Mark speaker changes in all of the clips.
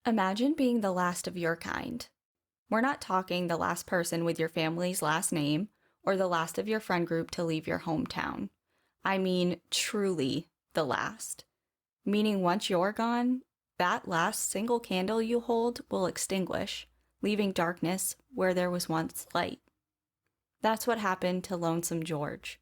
Speaker 1: Imagine being the last of your kind. We're not talking the last person with your family's last name or the last of your friend group to leave your hometown. I mean, truly the last. Meaning once you're gone, that last single candle you hold will extinguish, leaving darkness where there was once light. That's what happened to Lonesome George.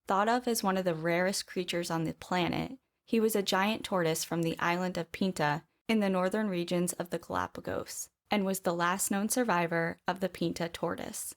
Speaker 1: Thought of as one of the rarest creatures on the planet, he was a giant tortoise from the island of Pinta in the northern regions of the Galapagos, and was the last known survivor of the Pinta tortoise.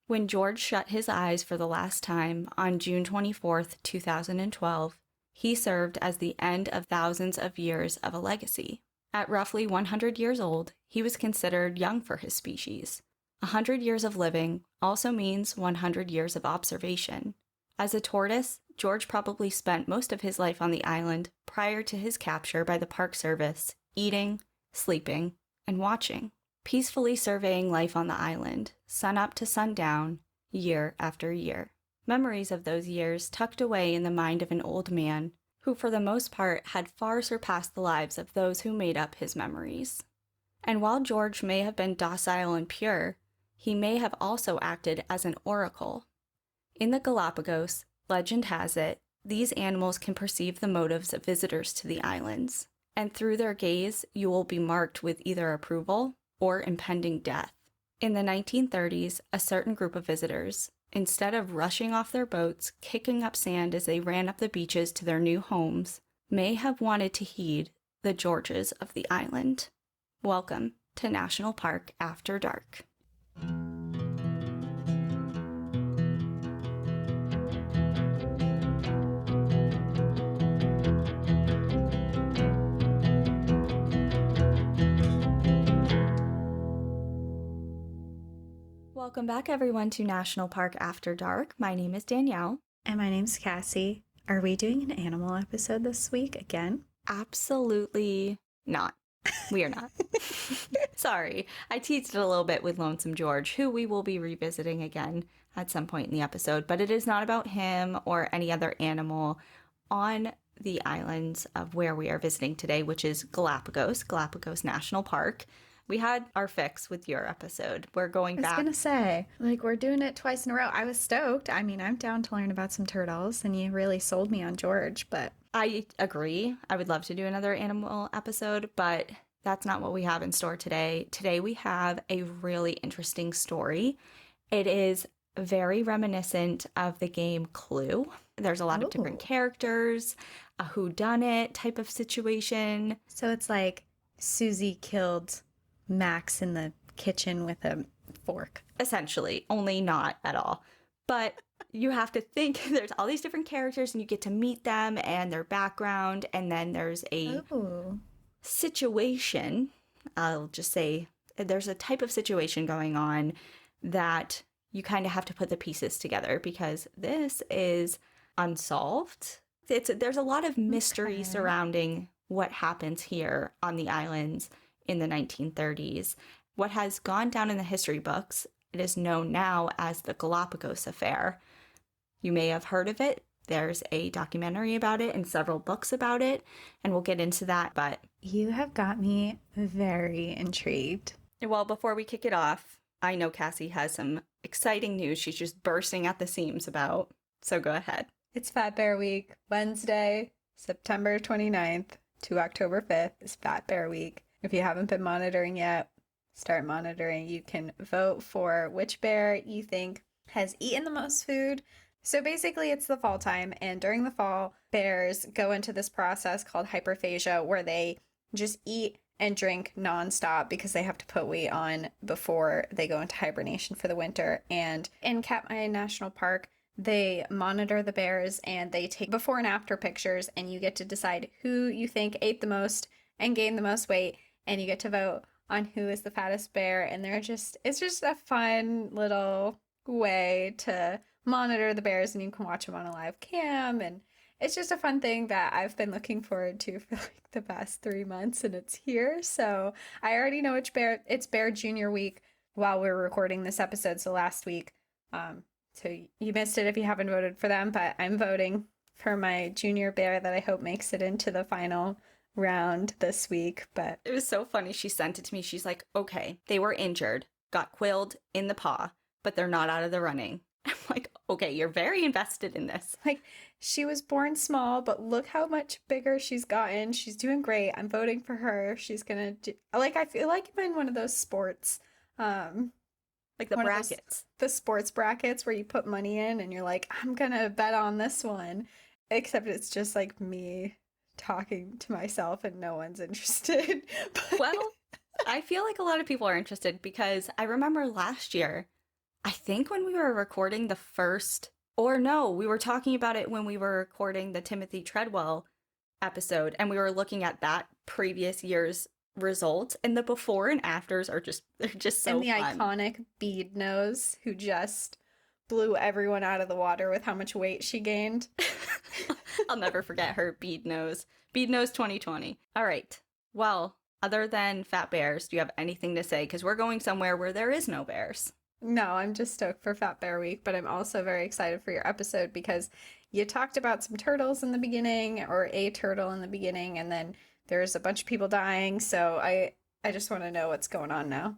Speaker 1: When George shut his eyes for the last time on June 24th, 2012, he served as the end of thousands of years of a legacy. At roughly 100 years old, he was considered young for his species. 100 years of living also means 100 years of observation. As a tortoise, George probably spent most of his life on the island prior to his capture by the Park Service, eating, sleeping, and watching, peacefully surveying life on the island, sunup to sundown, year after year. Memories of those years tucked away in the mind of an old man who for the most part had far surpassed the lives of those who made up his memories. And while George may have been docile and pure, he may have also acted as an oracle. In the Galapagos, legend has it, these animals can perceive the motives of visitors to the islands, and through their gaze, you will be marked with either approval or impending death. In the 1930s, a certain group of visitors, instead of rushing off their boats, kicking up sand as they ran up the beaches to their new homes, may have wanted to heed the Georges of the island. Welcome to National Park After Dark. Welcome back, everyone, to National Park After Dark. My name is Danielle.
Speaker 2: And my name's Cassie. Are we doing an animal episode this week again?
Speaker 1: Absolutely not. We are not. Sorry. I teased it a little bit with Lonesome George, who we will be revisiting again at some point in the episode, but it is not about him or any other animal on the islands of where we are visiting today, which is Galapagos National Park. We had our fix with your episode. We're going back.
Speaker 2: I was going to say, we're doing it twice in a row. I was stoked. I mean, I'm down to learn about some turtles, and you really sold me on George, but...
Speaker 1: I agree. I would love to do another animal episode, but that's not what we have in store today. Today we have a really interesting story. It is very reminiscent of the game Clue. There's a lot of different characters, a whodunit type of situation.
Speaker 2: So it's like Susie killed Max in the kitchen with a fork.
Speaker 1: Essentially, only not at all. But you have to think there's all these different characters and you get to meet them and their background, and then there's a situation. I'll just say there's a type of situation going on that you kind of have to put the pieces together because this is unsolved. There's a lot of mystery surrounding what happens here on the islands in the 1930s. What has gone down in the history books, it is known now as the Galapagos Affair. You may have heard of it. There's a documentary about it and several books about it, and we'll get into that, but...
Speaker 2: You have got me very intrigued.
Speaker 1: Well, before we kick it off, I know Cassie has some exciting news she's just bursting at the seams about, so go ahead.
Speaker 2: It's Fat Bear Week. Wednesday, September 29th to October 5th is Fat Bear Week. If you haven't been monitoring yet, start monitoring. You can vote for which bear you think has eaten the most food. So basically it's the fall time, and during the fall, bears go into this process called hyperphagia where they just eat and drink nonstop because they have to put weight on before they go into hibernation for the winter. And in Katmai National Park, they monitor the bears and they take before and after pictures, and you get to decide who you think ate the most and gained the most weight, and you get to vote on who is the fattest bear. And it's just a fun little way to monitor the bears, and you can watch them on a live cam, and it's just a fun thing that I've been looking forward to for like the past 3 months, and it's here. So I already know which bear. It's Bear Junior Week while we're recording this episode, so last week. So you missed it if you haven't voted for them, but I'm voting for my junior bear that I hope makes it into the final round this week, but
Speaker 1: It was so funny. She sent it to me. She's like, okay, they were injured, got quilled in the paw, but they're not out of the running. I'm like, okay, you're very invested in this.
Speaker 2: like she was born small, but look how much bigger she's gotten. She's doing great. I'm voting for her. She's gonna do, like, I feel like I'm in one of those sports,
Speaker 1: Like the brackets.
Speaker 2: the sports brackets where you put money in and you're like, I'm gonna bet on this one. Except it's just like me talking to myself and no one's interested. But
Speaker 1: Well, I feel like a lot of people are interested because I remember last year, I think when we were recording the first, or no, we were talking about it when we were recording the Timothy Treadwell episode, and we were looking at that previous year's results, and the before and afters are just, they're just so
Speaker 2: and the
Speaker 1: fun.
Speaker 2: iconic bead nose who just blew everyone out of the water with how much weight she gained.
Speaker 1: I'll never forget her bead nose. Bead nose 2020. All right. Well, other than fat bears, do you have anything to say? Because we're going somewhere where there is no bears.
Speaker 2: No, I'm just stoked for Fat Bear Week, but I'm also very excited for your episode because you talked about some turtles in the beginning, or a turtle in the beginning, and then there's a bunch of people dying. So I just want to know what's going on now.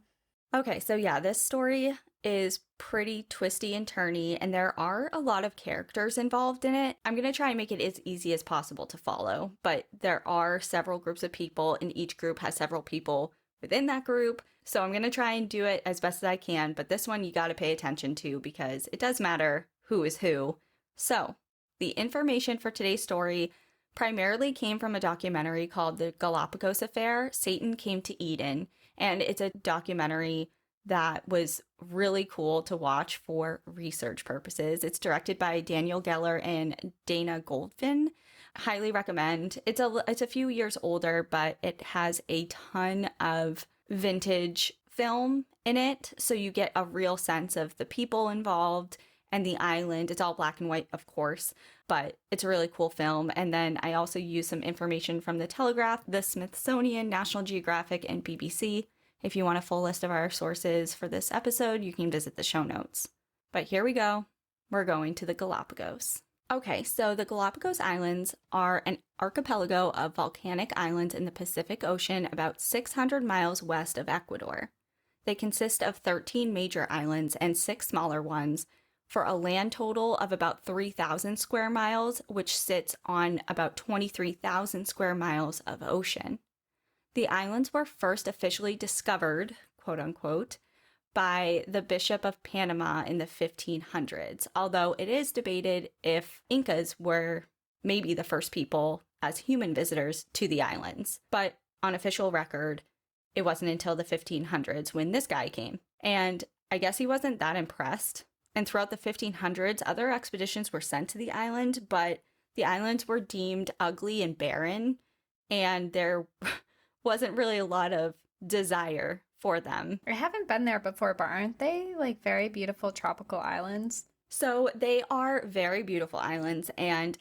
Speaker 1: Okay, so yeah, this story is pretty twisty and turny, and there are a lot of characters involved in it. I'm going to try and make it as easy as possible to follow, but there are several groups of people, and each group has several people within that group. So I'm going to try and do it as best as I can, but this one you got to pay attention to because it does matter who is who. So the information for today's story primarily came from a documentary called The Galapagos Affair, Satan Came to Eden. And it's a documentary that was really cool to watch for research purposes. It's directed by Daniel Geller and Dana Goldfin. Highly recommend. It's a few years older, but it has a ton of vintage film in it, so you get a real sense of the people involved and the island. It's all black and white, of course, but it's a really cool film. And then I also use some information from the Telegraph, the Smithsonian, National Geographic, and BBC. If you want a full list of our sources for this episode, you can visit the show notes. But here we go. We're going to the Galapagos. Okay, so the Galapagos Islands are an archipelago of volcanic islands in the Pacific Ocean about 600 miles west of Ecuador. They consist of 13 major islands and 6 smaller ones, for a land total of about 3,000 square miles, which sits on about 23,000 square miles of ocean. The islands were first officially discovered, quote unquote, by the Bishop of Panama in the 1500s, although it is debated if Incas were maybe the first people as human visitors to the islands. But on official record, it wasn't until the 1500s when this guy came. And I guess he wasn't that impressed. And throughout the 1500s, other expeditions were sent to the island, but the islands were deemed ugly and barren, and there wasn't really a lot of desire for them.
Speaker 2: I haven't been there before, but aren't they like very beautiful tropical islands?
Speaker 1: So they are very beautiful islands, and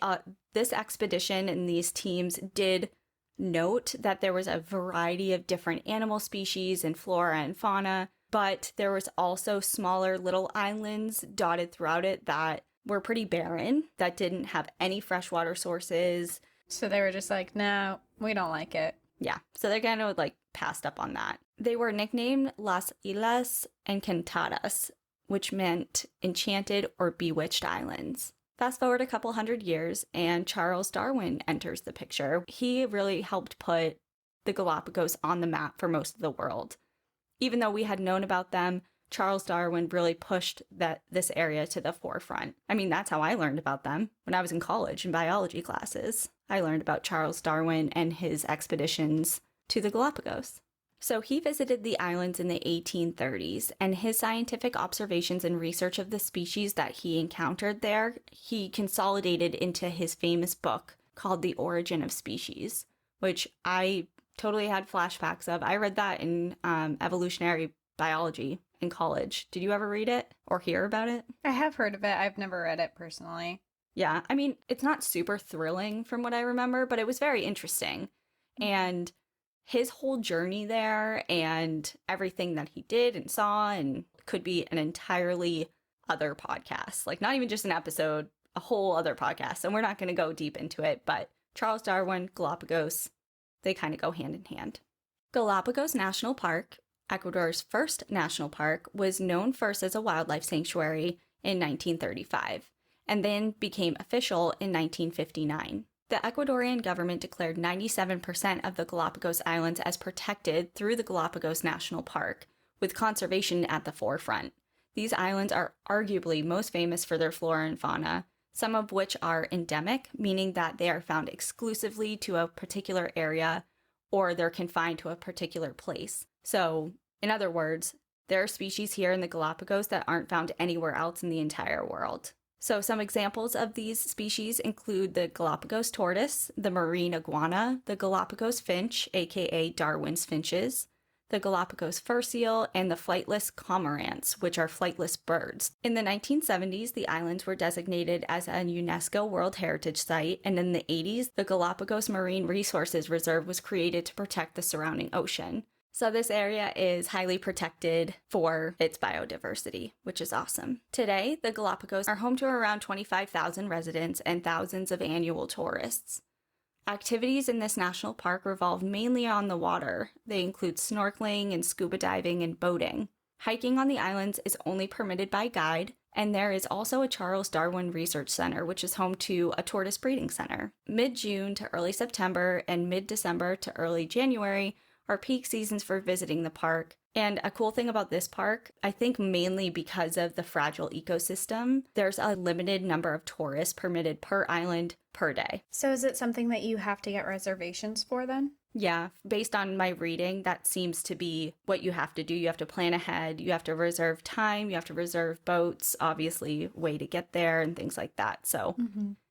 Speaker 1: this expedition and these teams did note that there was a variety of different animal species and flora and fauna, but there was also smaller little islands dotted throughout it that were pretty barren, that didn't have any freshwater sources.
Speaker 2: So they were just like, no, we don't like it.
Speaker 1: Yeah, so they kind of like passed up on that. They were nicknamed Las Islas Encantadas, which meant enchanted or bewitched islands. Fast forward a couple hundred years, and Charles Darwin enters the picture. He really helped put the Galapagos on the map for most of the world. Even though we had known about them, Charles Darwin really pushed this area to the forefront. I mean, that's how I learned about them when I was in college in biology classes. I learned about Charles Darwin and his expeditions to the Galapagos. So he visited the islands in the 1830s, and his scientific observations and research of the species that he encountered there, he consolidated into his famous book called The Origin of Species, which I totally had flashbacks of. I read that in evolutionary biology in college. Did you ever read it or hear about it?
Speaker 2: I have heard of it. I've never read it personally.
Speaker 1: Yeah, I mean, it's not super thrilling from what I remember, but it was very interesting. And his whole journey there and everything that he did and saw and could be an entirely other podcast. Like, not even just an episode, a whole other podcast. And we're not going to go deep into it, but Charles Darwin, Galapagos, they kind of go hand in hand. Galapagos National Park, Ecuador's first national park, was known first as a wildlife sanctuary in 1935 and then became official in 1959. The Ecuadorian government declared 97% of the Galapagos Islands as protected through the Galapagos National Park, with conservation at the forefront. These islands are arguably most famous for their flora and fauna, some of which are endemic, meaning that they are found exclusively to a particular area or they're confined to a particular place. So, in other words, there are species here in the Galapagos that aren't found anywhere else in the entire world. So some examples of these species include the Galapagos tortoise, the marine iguana, the Galapagos finch, aka Darwin's finches, the Galapagos fur seal, and the flightless cormorants, which are flightless birds. In the 1970s, the islands were designated as a UNESCO World Heritage Site, and in the 80s, the Galapagos Marine Resources Reserve was created to protect the surrounding ocean. So this area is highly protected for its biodiversity, which is awesome. Today, the Galapagos are home to around 25,000 residents and thousands of annual tourists. Activities in this national park revolve mainly on the water. They include snorkeling and scuba diving and boating. Hiking on the islands is only permitted by guide, and there is also a Charles Darwin Research Center, which is home to a tortoise breeding center. Mid-June to early September and mid-December to early January are peak seasons for visiting the park. And a cool thing about this park, I think mainly because of the fragile ecosystem, there's a limited number of tourists permitted per island per day.
Speaker 2: So is it something that you have to get reservations for then?
Speaker 1: Yeah, based on my reading, that seems to be what you have to do. You have to plan ahead, you have to reserve time, you have to reserve boats, obviously, way to get there and things like that. So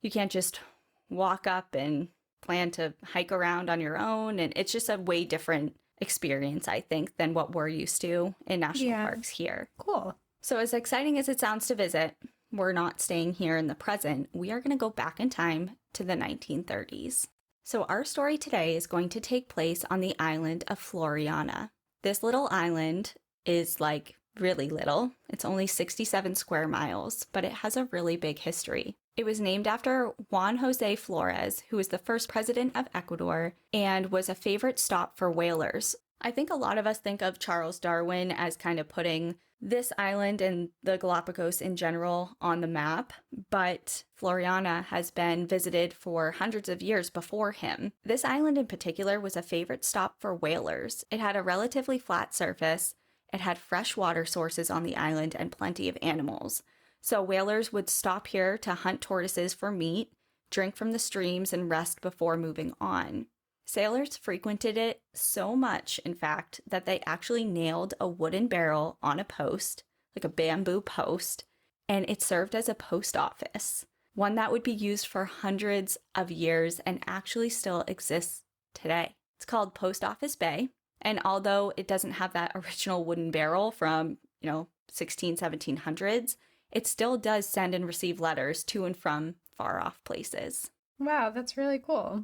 Speaker 1: you can't just walk up and plan to hike around on your own, and it's just a way different experience, I think, than what we're used to in national parks here.
Speaker 2: Cool.
Speaker 1: So as exciting as it sounds to visit, we're not staying here in the present. We are going to go back in time to the 1930s. So our story today is going to take place on the island of Floreana. This little island is like really little. It's only 67 square miles, but it has a really big history. It was named after Juan Jose Flores, who was the first president of Ecuador and was a favorite stop for whalers. I think a lot of us think of Charles Darwin as kind of putting this island and the Galapagos in general on the map, but Floreana has been visited for hundreds of years before him. This island in particular was a favorite stop for whalers. It had a relatively flat surface, it had fresh water sources on the island, and plenty of animals. So whalers would stop here to hunt tortoises for meat, drink from the streams, and rest before moving on. Sailors frequented it so much, in fact, that they actually nailed a wooden barrel on a post, like a bamboo post, and it served as a post office, one that would be used for hundreds of years and actually still exists today. It's called Post Office Bay, and although it doesn't have that original wooden barrel from, 1700s, it still does send and receive letters to and from far off places.
Speaker 2: Wow, that's really cool.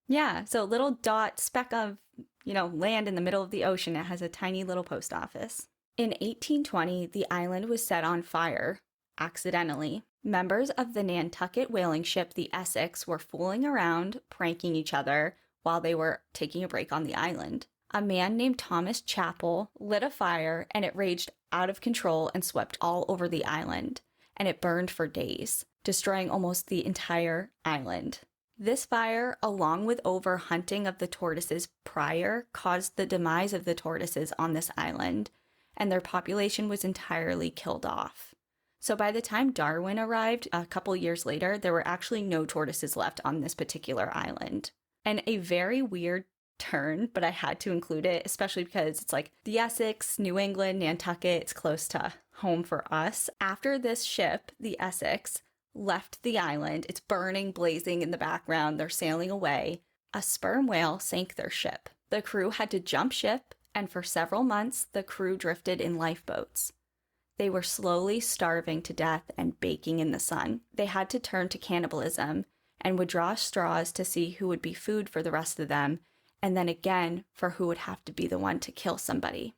Speaker 1: Yeah, so a little speck of, land in the middle of the ocean. It has a tiny little post office. In 1820, the island was set on fire, accidentally. Members of the Nantucket whaling ship, the Essex, were fooling around, pranking each other while they were taking a break on the island. A man named Thomas Chappell lit a fire, and it raged out of control and swept all over the island, and it burned for days, destroying almost the entire island. This fire, along with overhunting of the tortoises prior, caused the demise of the tortoises on this island, and their population was entirely killed off. So by the time Darwin arrived a couple years later, there were actually no tortoises left on this particular island. And a very weird turn, but I had to include it, especially because it's like the Essex, New England, Nantucket, it's close to home for us. After this ship, the Essex, left the island, it's burning, blazing in the background, they're sailing away, a sperm whale sank their ship. The crew had to jump ship, and for several months, the crew drifted in lifeboats. They were slowly starving to death and baking in the sun. They had to turn to cannibalism and would draw straws to see who would be food for the rest of them, and then again for who would have to be the one to kill somebody.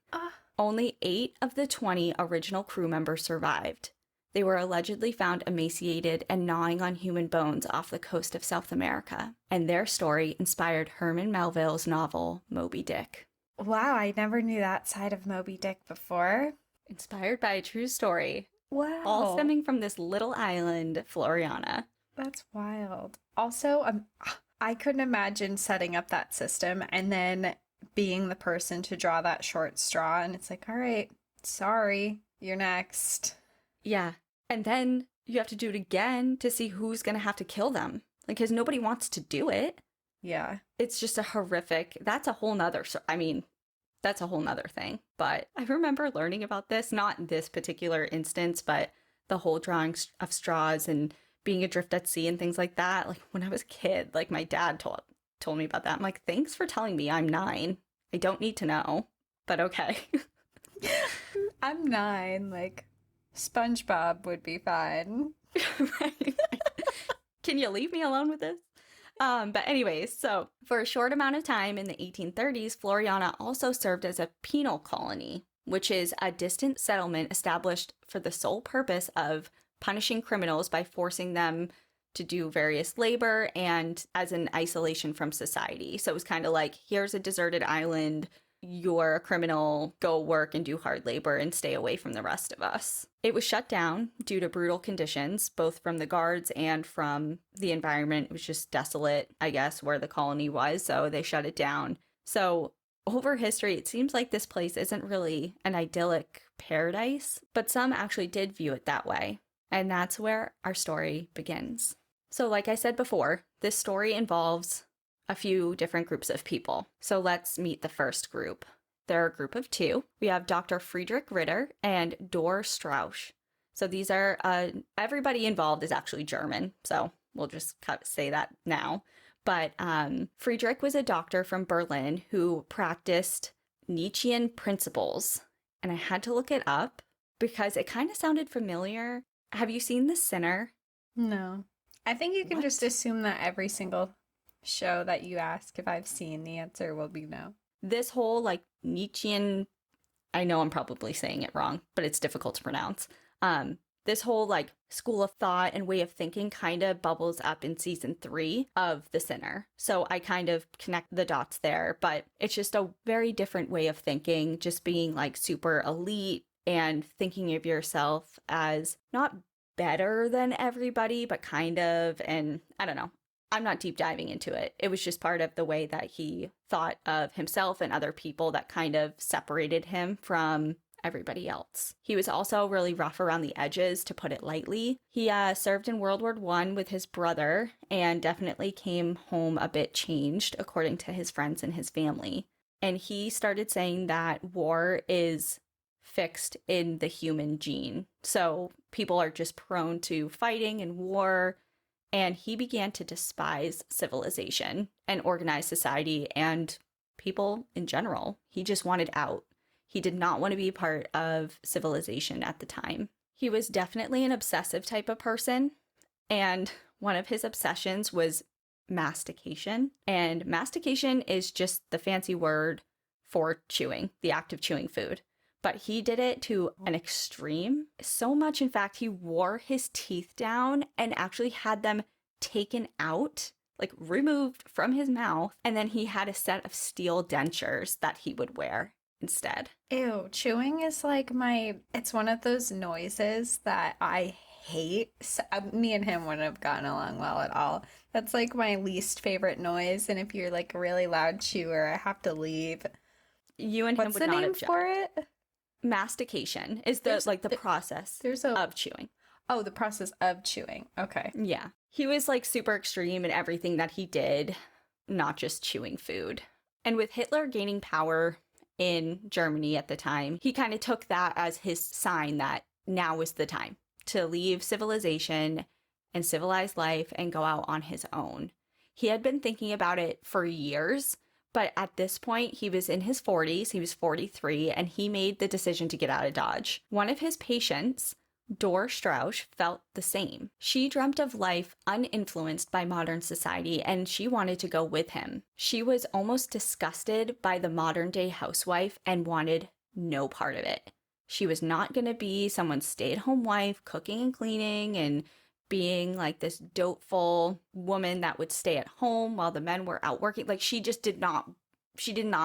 Speaker 1: Only 8 of the 20 original crew members survived. They were allegedly found emaciated and gnawing on human bones off the coast of South America, and their story inspired Herman Melville's novel Moby Dick.
Speaker 2: Wow, I never knew that side of Moby Dick before.
Speaker 1: Inspired by a true story,
Speaker 2: Wow.
Speaker 1: all stemming from this little island, Floreana.
Speaker 2: That's wild. Also, I couldn't imagine setting up that system and then being the person to draw that short straw, and it's like, all right, sorry, you're next.
Speaker 1: Yeah. And then you have to do it again to see who's going to have to kill them. Like, because nobody wants to do it.
Speaker 2: Yeah.
Speaker 1: It's just a horrific, that's a whole nother, that's a whole nother thing. But I remember learning about this, not in this particular instance, but the whole drawing of straws and being adrift at sea and things like that. Like, when I was a kid, like, my dad told me about that. I'm like, thanks for telling me. I'm 9. I don't need to know, but okay.
Speaker 2: I'm 9, like, SpongeBob would be fine.
Speaker 1: Right. Can you leave me alone with this? But anyways, so for a short amount of time in the 1830s, Floreana also served as a penal colony, which is a distant settlement established for the sole purpose of punishing criminals by forcing them to do various labor and as an isolation from society. So it was kind of like, here's a deserted island. You're a criminal, go work and do hard labor and stay away from the rest of us. It was shut down due to brutal conditions, both from the guards and from the environment. It was just desolate, I guess, where the colony was, so they shut it down. So over history, it seems like this place isn't really an idyllic paradise, but some actually did view it that way. And that's where our story begins. So like I said before, this story involves a few different groups of people. So let's meet the first group. They're a group of 2. We have Dr. Friedrich Ritter and Dor Strauss. So these are, everybody involved is actually German. So we'll just say that now. But Friedrich was a doctor from Berlin who practiced Nietzschean principles. And I had to look it up because it kind of sounded familiar. Have you seen The Sinner?
Speaker 2: No. I think you can just assume that every single show that you ask if I've seen, the answer will be no.
Speaker 1: This whole like Nietzschean, I know I'm probably saying it wrong, but it's difficult to pronounce. This whole like school of thought and way of thinking kind of bubbles up in season 3 of The Sinner. So I kind of connect the dots there, but it's just a very different way of thinking, just being like super elite and thinking of yourself as not better than everybody, but kind of, and I don't know. I'm not deep diving into it. It was just part of the way that he thought of himself and other people that kind of separated him from everybody else. He was also really rough around the edges, to put it lightly. He served in World War I with his brother and definitely came home a bit changed, according to his friends and his family. And he started saying that war is fixed in the human gene. So people are just prone to fighting and war. And he began to despise civilization and organized society and people in general. He just wanted out. He did not want to be part of civilization at the time. He was definitely an obsessive type of person. And one of his obsessions was mastication. And mastication is just the fancy word for chewing, the act of chewing food. But he did it to an extreme. So much, in fact, he wore his teeth down and actually had them taken out, like removed from his mouth. And then he had a set of steel dentures that he would wear instead.
Speaker 2: Ew, chewing is like it's one of those noises that I hate. So, me and him wouldn't have gotten along well at all. That's like my least favorite noise. And if you're like a really loud chewer, I have to leave.
Speaker 1: You and him would not object.
Speaker 2: What's the name for it?
Speaker 1: Mastication is the process of chewing.
Speaker 2: Oh, the process of chewing. Okay.
Speaker 1: Yeah. He was like super extreme in everything that he did, not just chewing food. And with Hitler gaining power in Germany at the time, he kind of took that as his sign that now was the time to leave civilization and civilized life and go out on his own. He had been thinking about it for years. But at this point, he was in his 40s, he was 43, and he made the decision to get out of Dodge. One of his patients, Dor Strauss, felt the same. She dreamt of life uninfluenced by modern society, and she wanted to go with him. She was almost disgusted by the modern-day housewife and wanted no part of it. She was not going to be someone's stay-at-home wife, cooking and cleaning and being like this doteful woman that would stay at home while the men were out working. Like she did not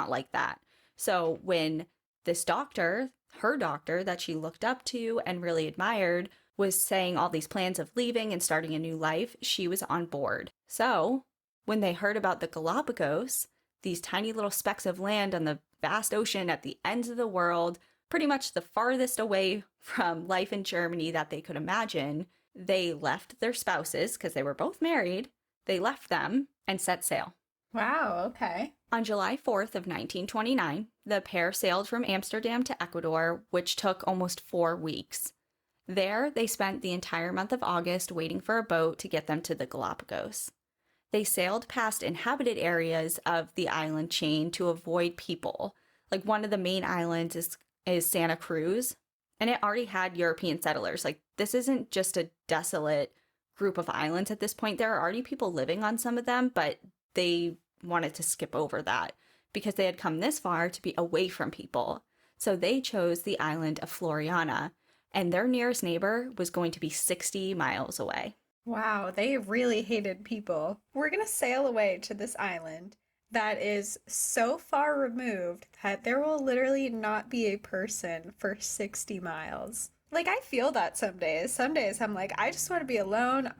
Speaker 1: like that. So when this doctor, her doctor that she looked up to and really admired, was saying all these plans of leaving and starting a new life, she was on board. So when they heard about the Galapagos, these tiny little specks of land on the vast ocean at the ends of the world, pretty much the farthest away from life in Germany that they could imagine, they left their spouses, because they were both married, they left them and set sail.
Speaker 2: Wow, okay.
Speaker 1: On July 4th of 1929, the pair sailed from Amsterdam to Ecuador, which took almost 4 weeks. There, they spent the entire month of August waiting for a boat to get them to the Galapagos. They sailed past inhabited areas of the island chain to avoid people. Like one of the main islands is Santa Cruz, and it already had European settlers. Like this isn't just a desolate group of islands at this point. There are already people living on some of them, but they wanted to skip over that because they had come this far to be away from people. So they chose the island of Floreana, and their nearest neighbor was going to be 60 miles away.
Speaker 2: Wow, they really hated people. We're going to sail away to this island that is so far removed that there will literally not be a person for 60 miles. Like, I feel that some days. Some days I'm like, I just want to be alone.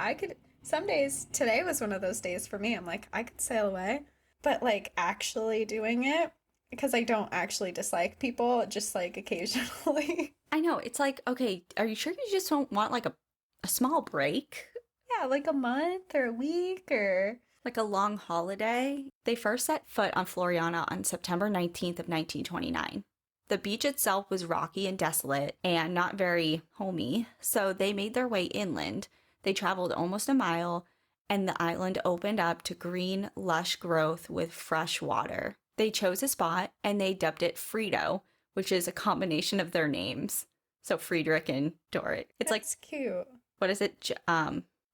Speaker 2: Some days, today was one of those days for me. I'm like, I could sail away. But, like, actually doing it, because I don't actually dislike people, just, like, occasionally.
Speaker 1: I know. It's like, okay, are you sure you just don't want, like, a small break?
Speaker 2: Yeah, like a month or a week or...
Speaker 1: like a long holiday. They first set foot on Floreana on September 19th of 1929. The beach itself was rocky and desolate and not very homey, so they made their way inland. They traveled almost a mile, and the island opened up to green, lush growth with fresh water. They chose a spot, and they dubbed it Frito, which is a combination of their names. So Friedrich and Dorrit. It's
Speaker 2: That's like cute.
Speaker 1: What is it?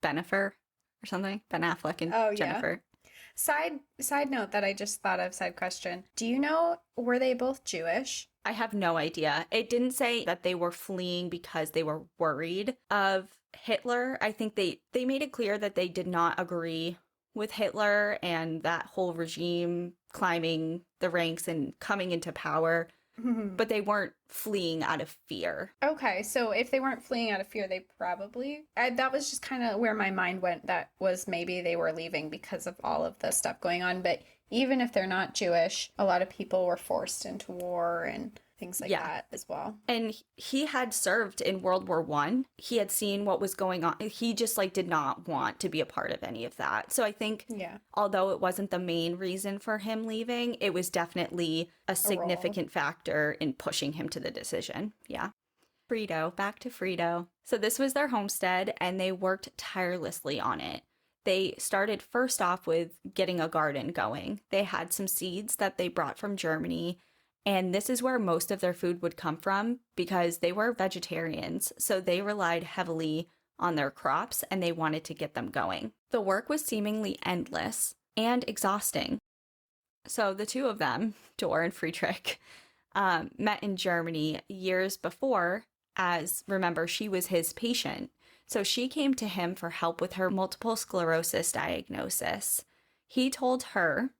Speaker 1: Bennifer or something? Ben Affleck and Jennifer.
Speaker 2: Yeah. Side note that I just thought of, side question. Do you know, were they both Jewish?
Speaker 1: I have no idea. It didn't say that they were fleeing because they were worried of Hitler. I think they made it clear that they did not agree with Hitler and that whole regime climbing the ranks and coming into power. But they weren't fleeing out of fear.
Speaker 2: Okay, so if they weren't fleeing out of fear, they probably... that was just kind of where my mind went. That was maybe they were leaving because of all of the stuff going on. But even if they're not Jewish, a lot of people were forced into war and things like that as well.
Speaker 1: And he had served in World War I. He had seen what was going on. He just did not want to be a part of any of that. So I think although it wasn't the main reason for him leaving, it was definitely a significant factor in pushing him to the decision. Yeah. Frito, back to Frito. So this was their homestead and they worked tirelessly on it. They started first off with getting a garden going. They had some seeds that they brought from Germany. And this is where most of their food would come from because they were vegetarians, so they relied heavily on their crops and they wanted to get them going. The work was seemingly endless and exhausting. So the two of them, Dor and Friedrich, met in Germany years before, as remember, she was his patient. So she came to him for help with her multiple sclerosis diagnosis. He told her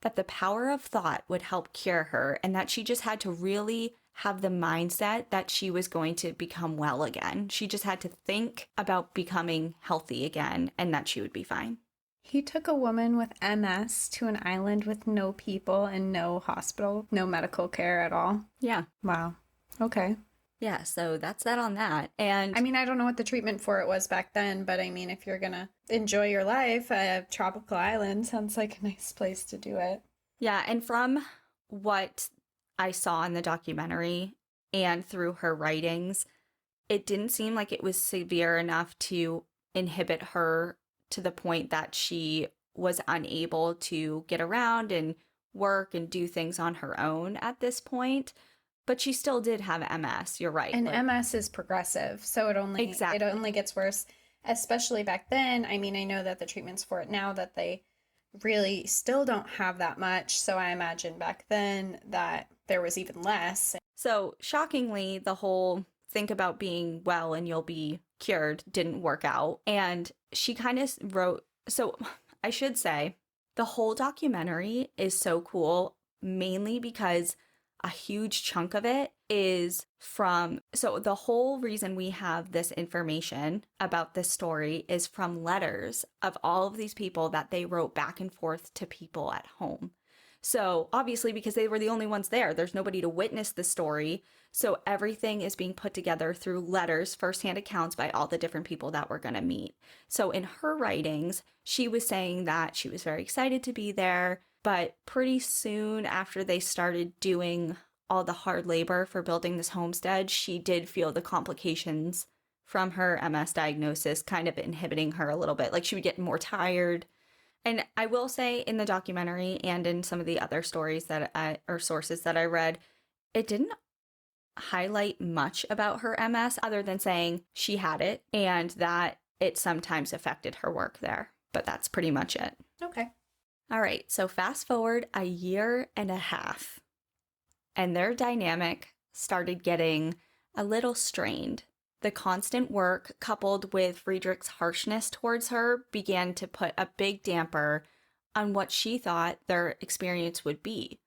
Speaker 1: that the power of thought would help cure her and that she just had to really have the mindset that she was going to become well again. She just had to think about becoming healthy again and that she would be fine.
Speaker 2: He took a woman with MS to an island with no people and no hospital, no medical care at all.
Speaker 1: Yeah.
Speaker 2: Wow. Okay.
Speaker 1: Yeah, so that's that on that. And
Speaker 2: I mean, I don't know what the treatment for it was back then, but I mean, if you're gonna enjoy your life, a tropical island sounds like a nice place to do it.
Speaker 1: Yeah, and from what I saw in the documentary and through her writings, it didn't seem like it was severe enough to inhibit her to the point that she was unable to get around and work and do things on her own at this point. But she still did have MS, you're right.
Speaker 2: And MS is progressive, so it only gets worse, especially back then. I mean, I know that the treatments for it now that they really still don't have that much, so I imagine back then that there was even less.
Speaker 1: So shockingly, the whole think about being well and you'll be cured didn't work out. And she kind of wrote, so I should say, the whole documentary is so cool, mainly because a huge chunk of it is from, so the whole reason we have this information about this story is from letters of all of these people that they wrote back and forth to people at home. So obviously, because they were the only ones there, there's nobody to witness the story. So everything is being put together through letters, firsthand accounts by all the different people that we're going to meet. So in her writings, she was saying that she was very excited to be there, but pretty soon after they started doing all the hard labor for building this homestead, she did feel the complications from her MS diagnosis kind of inhibiting her a little bit. Like she would get more tired. And I will say in the documentary and in some of the other stories that or sources that I read, it didn't highlight much about her MS other than saying she had it and that it sometimes affected her work there. But that's pretty much it.
Speaker 2: Okay.
Speaker 1: All right. So fast forward a year and a half, and their dynamic started getting a little strained. The constant work, coupled with Friedrich's harshness towards her, began to put a big damper on what she thought their experience would be.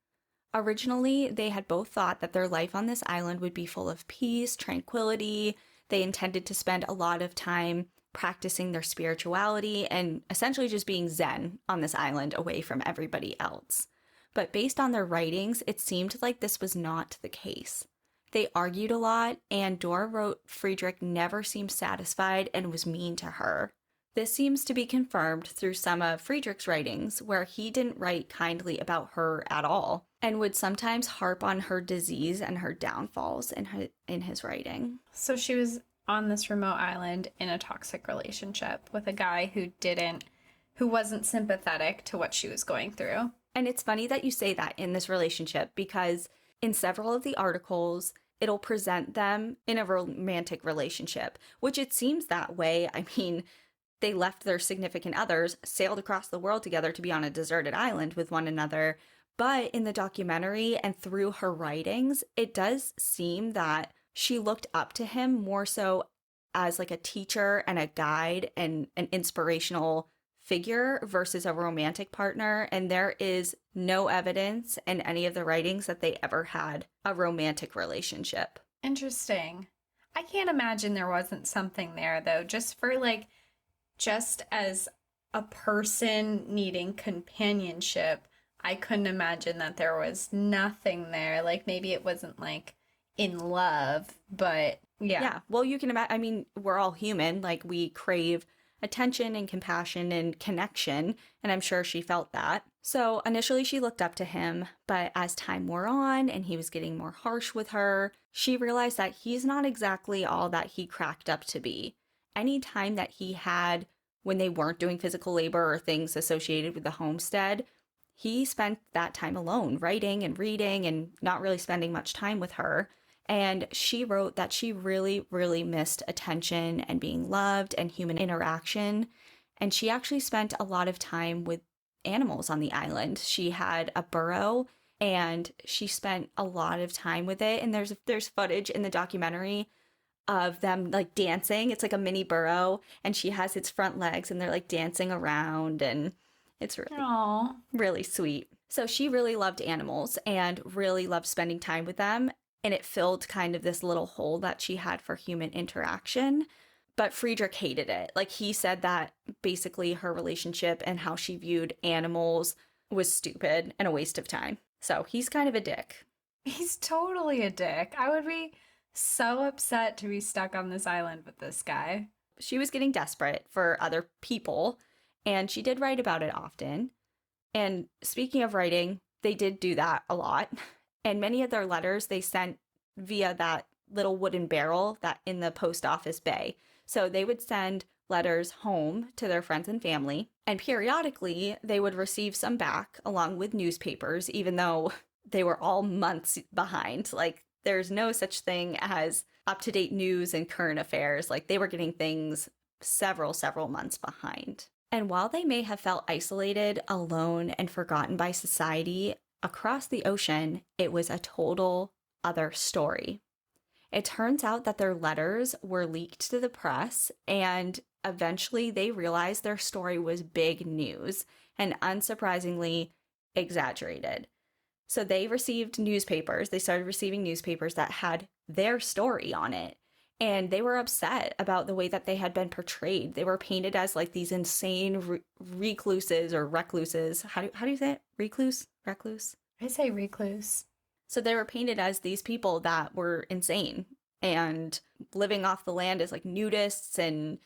Speaker 1: Originally, they had both thought that their life on this island would be full of peace, tranquility. They intended to spend a lot of time practicing their spirituality and essentially just being zen on this island away from everybody else. But based on their writings, it seemed like this was not the case. They argued a lot, and Dora wrote Friedrich never seemed satisfied and was mean to her. This seems to be confirmed through some of Friedrich's writings, where he didn't write kindly about her at all, and would sometimes harp on her disease and her downfalls in his writing.
Speaker 2: So she was on this remote island in a toxic relationship with a guy who wasn't sympathetic to what she was going through.
Speaker 1: And it's funny that you say that in this relationship, because in several of the articles, it'll present them in a romantic relationship, which it seems that way. I mean, they left their significant others, sailed across the world together to be on a deserted island with one another. But in the documentary and through her writings, it does seem that she looked up to him more so as like a teacher and a guide and an inspirational figure versus a romantic partner. And there is no evidence in any of the writings that they ever had a romantic relationship.
Speaker 2: Interesting. I can't imagine there wasn't something there, though, just as a person needing companionship. I couldn't imagine that there was nothing there. Like maybe it wasn't like in love, but yeah.
Speaker 1: Yeah. Well, you can imagine, I mean, we're all human. Like we crave attention and compassion and connection, and I'm sure she felt that. So initially she looked up to him, but as time wore on and he was getting more harsh with her, she realized that he's not exactly all that he cracked up to be. Any time that he had when they weren't doing physical labor or things associated with the homestead, he spent that time alone, writing and reading and not really spending much time with her. And she wrote that she really, really missed attention and being loved and human interaction. And she actually spent a lot of time with animals on the island. She had a burro and she spent a lot of time with it. And there's footage in the documentary of them like dancing. It's like a mini burro and she has its front legs and they're like dancing around, and it's really sweet. So she really loved animals and really loved spending time with them. And it filled kind of this little hole that she had for human interaction. But Friedrich hated it. Like he said that basically her relationship and how she viewed animals was stupid and a waste of time. So he's kind of a dick.
Speaker 2: He's totally a dick. I would be so upset to be stuck on this island with this guy.
Speaker 1: She was getting desperate for other people, and she did write about it often. And speaking of writing, they did do that a lot. And many of their letters they sent via that little wooden barrel that in the post office bay. So they would send letters home to their friends and family. And periodically, they would receive some back along with newspapers, even though they were all months behind. Like, there's no such thing as up-to-date news and current affairs. Like, they were getting things several months behind. And while they may have felt isolated, alone, and forgotten by society, across the ocean, it was a total other story. It turns out that their letters were leaked to the press, and eventually they realized their story was big news and unsurprisingly exaggerated. So they started receiving newspapers that had their story on it. And they were upset about the way that they had been portrayed. They were painted as like these insane recluses or recluses. How do you say it? Recluse? Recluse?
Speaker 2: I say recluse.
Speaker 1: So they were painted as these people that were insane and living off the land as like nudists, and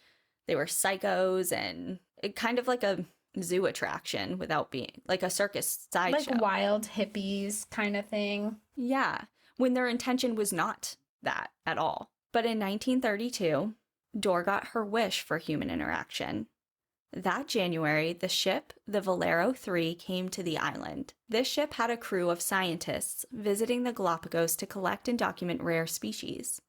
Speaker 1: they were psychos, and it kind of like a zoo attraction without being like a circus sideshow.
Speaker 2: Like wild hippies kind of thing.
Speaker 1: Yeah, when their intention was not that at all. But in 1932, Dor got her wish for human interaction. That January, the ship, the Valero 3, came to the island. This ship had a crew of scientists visiting the Galapagos to collect and document rare species.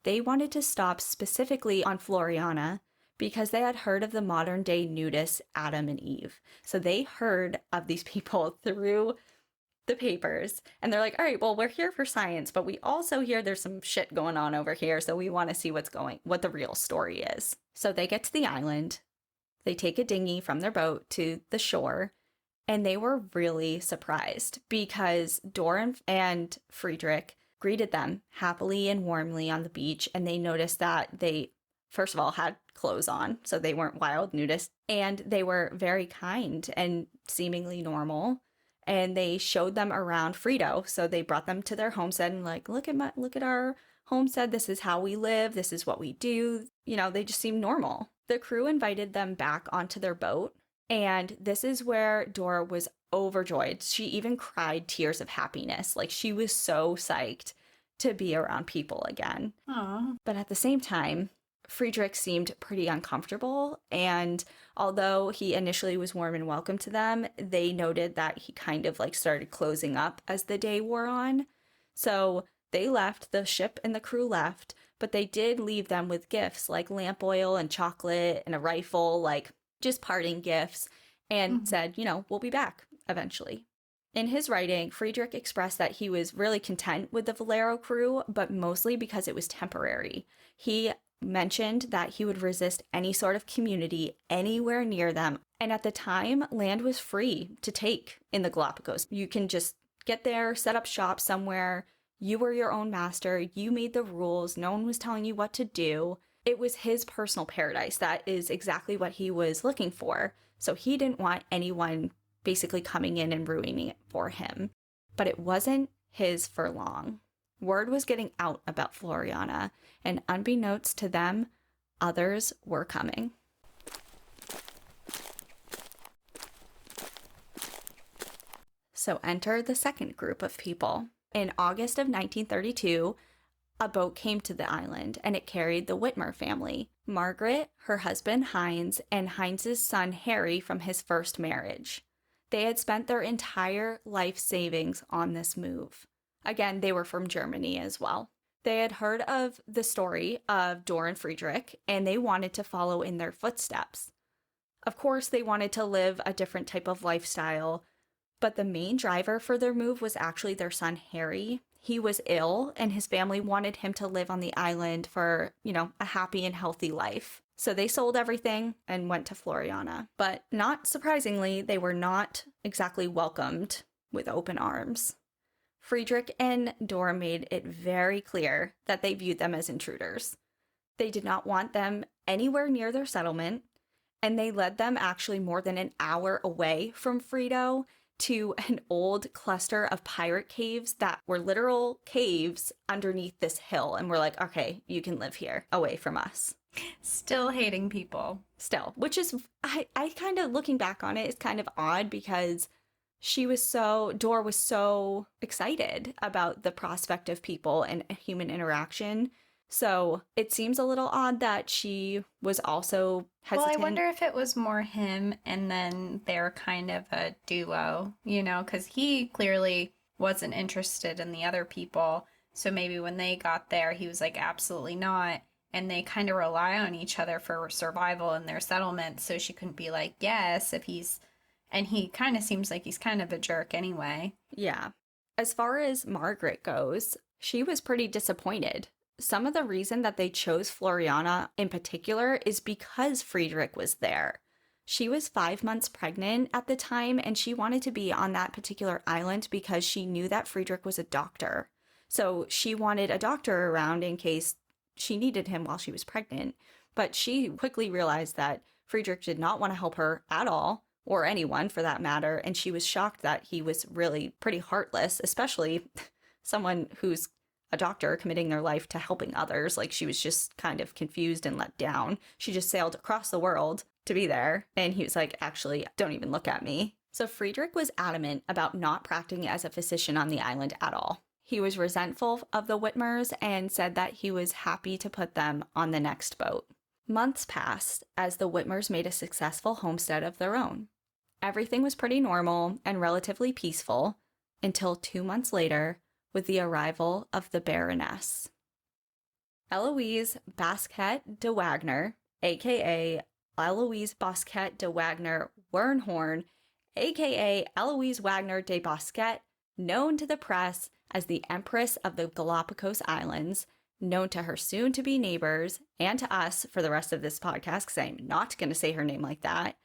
Speaker 1: They wanted to stop specifically on Floreana because they had heard of the modern-day nudists Adam and Eve. So they heard of these people through the papers, and they're like, all right, well, we're here for science, but we also hear there's some shit going on over here, so we want to see what the real story is. So they get to the island, they take a dinghy from their boat to the shore, and they were really surprised because Dor and Friedrich greeted them happily and warmly on the beach, and they noticed that they, first of all, had clothes on, so they weren't wild nudists, and they were very kind and seemingly normal. And they showed them around Frito. So they brought them to their homestead and like, look at our homestead. This is how we live. This is what we do. You know, they just seemed normal. The crew invited them back onto their boat. And this is where Dor was overjoyed. She even cried tears of happiness. Like, she was so psyched to be around people again.
Speaker 2: Aww.
Speaker 1: But at the same time, Friedrich seemed pretty uncomfortable, and although he initially was warm and welcome to them, they noted that he kind of like started closing up as the day wore on. So they left, the ship and the crew left, but they did leave them with gifts like lamp oil and chocolate and a rifle, like just parting gifts, and said, we'll be back eventually. In his writing, Friedrich expressed that he was really content with the Valero crew, but mostly because it was temporary. He mentioned that he would resist any sort of community anywhere near them. And at the time, land was free to take in the Galapagos. You can just get there, set up shop somewhere. You were your own master. You made the rules. No one was telling you what to do. It was his personal paradise. That is exactly what he was looking for. So he didn't want anyone basically coming in and ruining it for him. But it wasn't his for long. Word was getting out about Floreana, and unbeknownst to them, others were coming. So enter the second group of people. In August of 1932, a boat came to the island, and it carried the Whitmer family, Margaret, her husband Heinz, and Heinz's son Harry from his first marriage. They had spent their entire life savings on this move. Again, they were from Germany as well. They had heard of the story of Dor and Friedrich, and they wanted to follow in their footsteps. Of course, they wanted to live a different type of lifestyle, but the main driver for their move was actually their son Harry. He was ill, and his family wanted him to live on the island for, a happy and healthy life. So they sold everything and went to Floreana. But not surprisingly, they were not exactly welcomed with open arms. Friedrich and Dor made it very clear that they viewed them as intruders. They did not want them anywhere near their settlement, and they led them actually more than an hour away from Frito to an old cluster of pirate caves that were literal caves underneath this hill. And we're like, okay, you can live here away from us.
Speaker 2: Still hating people.
Speaker 1: Still, which is, I kind of, looking back on it, is kind of odd because Dor was so excited about the prospect of people and human interaction. So it seems a little odd that she was also hesitant.
Speaker 2: Well, I wonder if it was more him and then they're kind of a duo, because he clearly wasn't interested in the other people. So maybe when they got there, he was like, absolutely not. And they kind of rely on each other for survival in their settlement. So she couldn't be like, yes, if he's And he kind of seems like he's kind of a jerk anyway.
Speaker 1: Yeah. As far as Margaret goes, she was pretty disappointed. Some of the reason that they chose Floreana in particular is because Friedrich was there. She was 5 months pregnant at the time, and she wanted to be on that particular island because she knew that Friedrich was a doctor. So she wanted a doctor around in case she needed him while she was pregnant. But she quickly realized that Friedrich did not want to help her at all, or anyone for that matter, and she was shocked that he was really pretty heartless, especially someone who's a doctor committing their life to helping others. Like, she was just kind of confused and let down. She just sailed across the world to be there, and he was like, actually, don't even look at me. So Friedrich was adamant about not practicing as a physician on the island at all. He was resentful of the Whitmers and said that he was happy to put them on the next boat. Months passed as the Whitmers made a successful homestead of their own. Everything was pretty normal and relatively peaceful until 2 months later with the arrival of the Baroness. Eloise Basquet de Wagner, aka Eloise Basquet de Wagner Wernhorn, aka Eloise Wagner de Basquet, known to the press as the Empress of the Galapagos Islands, known to her soon-to-be neighbors and to us for the rest of this podcast, because I'm not going to say her name like that.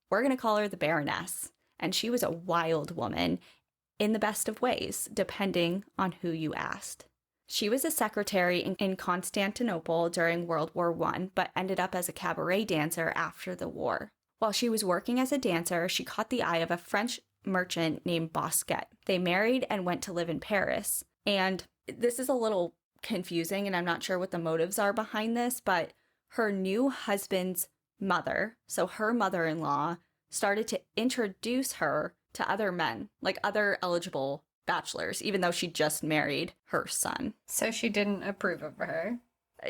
Speaker 1: We're going to call her the Baroness. And she was a wild woman in the best of ways, depending on who you asked. She was a secretary in Constantinople during World War I, but ended up as a cabaret dancer after the war. While she was working as a dancer, she caught the eye of a French merchant named Bosquet. They married and went to live in Paris. And this is a little confusing, and I'm not sure what the motives are behind this, but her new husband's mother, so her mother-in-law, started to introduce her to other men, like other eligible bachelors, even though she just married her son.
Speaker 2: So she didn't approve of her.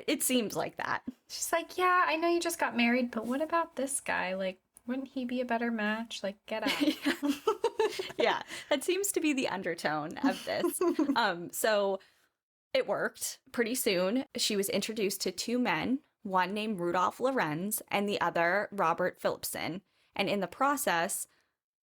Speaker 1: It seems like that.
Speaker 2: She's like, yeah, I know you just got married, but what about this guy? Like, wouldn't he be a better match? Like, get out.
Speaker 1: Yeah, that seems to be the undertone of this. So it worked. Pretty soon, she was introduced to two men, one named Rudolf Lorenz and the other Robert Philipson. And in the process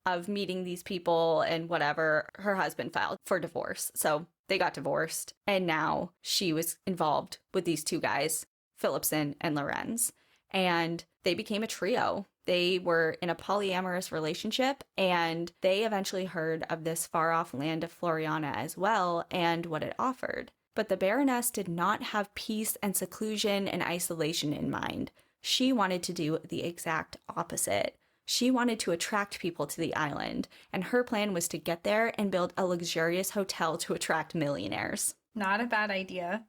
Speaker 1: of meeting these people and whatever, her husband filed for divorce. So they got divorced. And now she was involved with these two guys, Philipson and Lorenz. And they became a trio. They were in a polyamorous relationship, and they eventually heard of this far-off land of Floreana as well and what it offered. But the Baroness did not have peace and seclusion and isolation in mind. She wanted to do the exact opposite. She wanted to attract people to the island, and her plan was to get there and build a luxurious hotel to attract millionaires.
Speaker 2: Not a bad idea.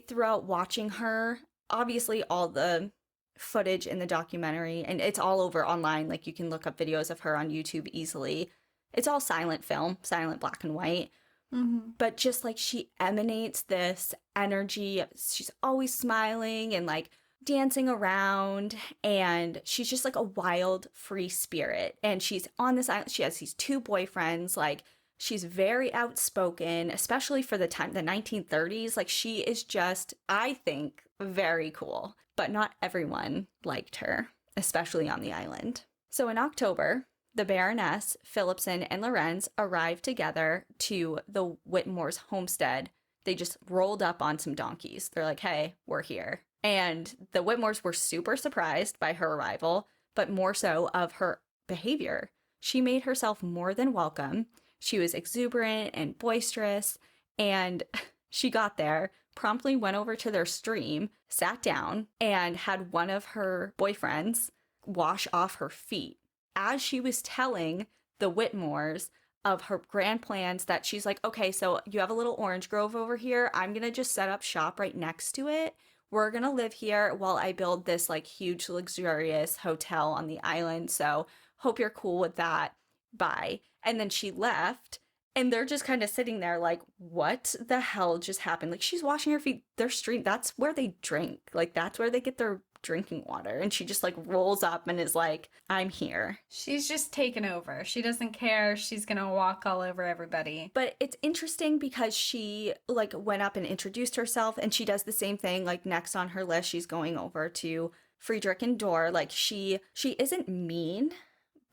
Speaker 1: Throughout watching her, obviously all the footage in the documentary, and it's all over online, like you can look up videos of her on YouTube easily. It's all silent film, silent black and white.
Speaker 2: Mm-hmm.
Speaker 1: But just like she emanates this energy, she's always smiling and like dancing around, and she's just like a wild, free spirit. And she's on this island, she has these two boyfriends, like she's very outspoken, especially for the time, the 1930s. Like she is just, I think, very cool. But not everyone liked her, especially on the island. So in October, the Baroness, Philipson, and Lorenz arrived together to the Whitmore's homestead. They just rolled up on some donkeys. They're like, hey, we're here. And the Whitmores were super surprised by her arrival, but more so of her behavior. She made herself more than welcome. She was exuberant and boisterous, and she got there, promptly went over to their stream, sat down, and had one of her boyfriends wash off her feet. As she was telling the Whitmores of her grand plans, that she's like, okay, so you have a little orange grove over here. I'm going to just set up shop right next to it. We're going to live here while I build this like huge luxurious hotel on the island. So hope you're cool with that. Bye. And then she left, and they're just kind of sitting there like, what the hell just happened? Like, she's washing her feet, their stream, that's where they drink. Like, that's where they get their drinking water. And she just like rolls up and is like, I'm here.
Speaker 2: She's just taken over. She doesn't care. She's gonna walk all over everybody.
Speaker 1: But it's interesting because she like went up and introduced herself, and she does the same thing. Like next on her list, she's going over to Friedrich and Dor. Like she isn't mean,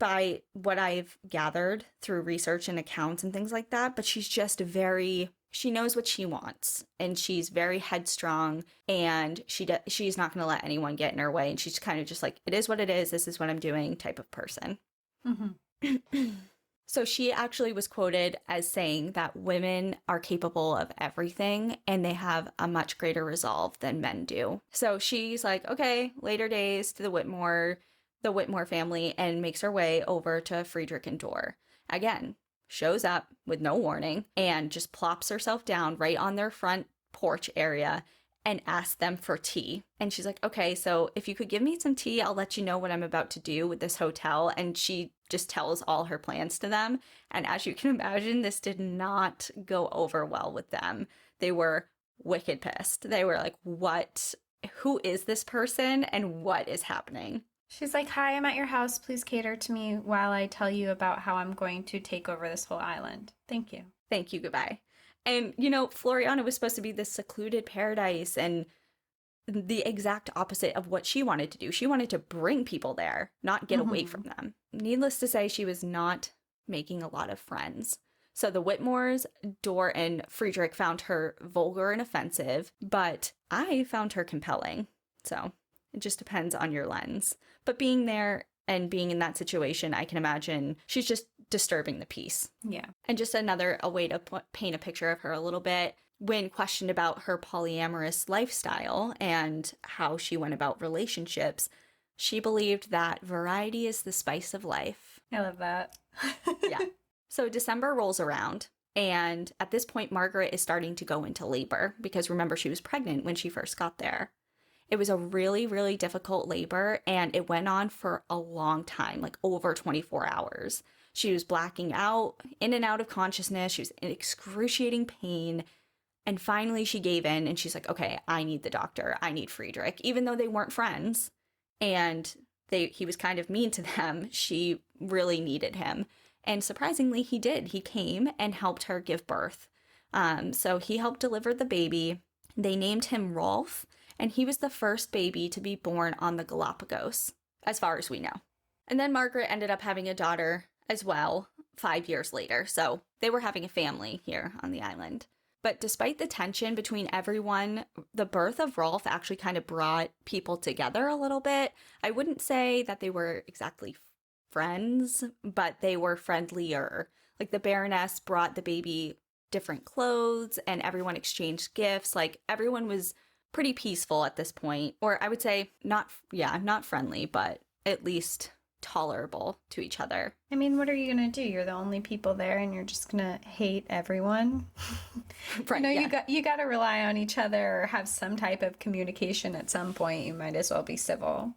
Speaker 1: by what I've gathered through research and accounts and things like that, but she's just she knows what she wants, and she's very headstrong, and she's not going to let anyone get in her way, and she's kind of just like, it is what it is, this is what I'm doing type of person. Mm-hmm. So she actually was quoted as saying that women are capable of everything and they have a much greater resolve than men do. So she's like, okay, later days to the Whitmore family, and makes her way over to Friedrich and Dor. Again, shows up with no warning and just plops herself down right on their front porch area and asks them for tea. And she's like, okay, so if you could give me some tea, I'll let you know what I'm about to do with this hotel. And she just tells all her plans to them. And as you can imagine, this did not go over well with them. They were wicked pissed. They were like, what? Who is this person and what is happening?
Speaker 2: She's like, hi, I'm at your house. Please cater to me while I tell you about how I'm going to take over this whole island. Thank you.
Speaker 1: Thank you. Goodbye. And, Floreana was supposed to be this secluded paradise and the exact opposite of what she wanted to do. She wanted to bring people there, not get away from them. Needless to say, she was not making a lot of friends. So the Whitmores, Dor, and Friedrich found her vulgar and offensive, but I found her compelling. So it just depends on your lens. But being there and being in that situation, I can imagine she's just disturbing the peace.
Speaker 2: Yeah.
Speaker 1: And just a way to paint a picture of her a little bit. When questioned about her polyamorous lifestyle and how she went about relationships, she believed that variety is the spice of life.
Speaker 2: I love that.
Speaker 1: Yeah. So December rolls around, and at this point, Margaret is starting to go into labor because remember, she was pregnant when she first got there. It was a really, really difficult labor, and it went on for a long time, like over 24 hours. She was blacking out, in and out of consciousness. She was in excruciating pain. And finally she gave in, and she's like, okay, I need the doctor. I need Friedrich. Even though they weren't friends and he was kind of mean to them, she really needed him. And surprisingly, he did. He came and helped her give birth. So he helped deliver the baby. They named him Rolf, and he was the first baby to be born on the Galapagos, as far as we know. And then Margaret ended up having a daughter as well 5 years later. So they were having a family here on the island. But despite the tension between everyone, the birth of Rolf actually kind of brought people together a little bit. I wouldn't say that they were exactly friends, but they were friendlier. Like the Baroness brought the baby different clothes and everyone exchanged gifts. Like everyone was pretty peaceful at this point. Or I would say not friendly, but at least tolerable to each other.
Speaker 2: I mean, what are you gonna do? You're the only people there and you're just gonna hate everyone.
Speaker 1: Right,
Speaker 2: you got to rely on each other or have some type of communication at some point. You might as well be civil.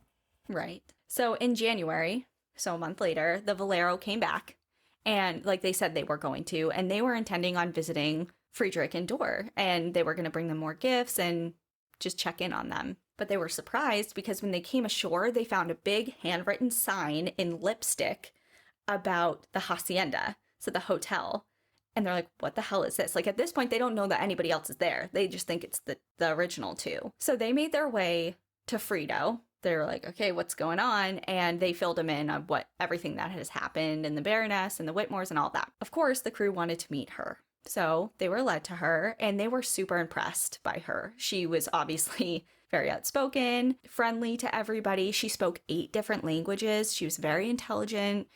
Speaker 1: Right. So in January, so a month later, the Valero came back, and like they said they were going to, and they were intending on visiting Friedrich and Dor, and they were going to bring them more gifts and just check in on them. But they were surprised because when they came ashore, they found a big handwritten sign in lipstick about the hacienda, so the hotel. And they're like, what the hell is this? Like at this point, they don't know that anybody else is there. They just think it's the original two. So they made their way to Frito. They were like, okay, what's going on? And they filled him in on everything that has happened, and the Baroness and the Whitmores and all that. Of course, the crew wanted to meet her. So they were led to her, and they were super impressed by her. She was obviously very outspoken, friendly to everybody. She spoke 8 different languages. She was very intelligent,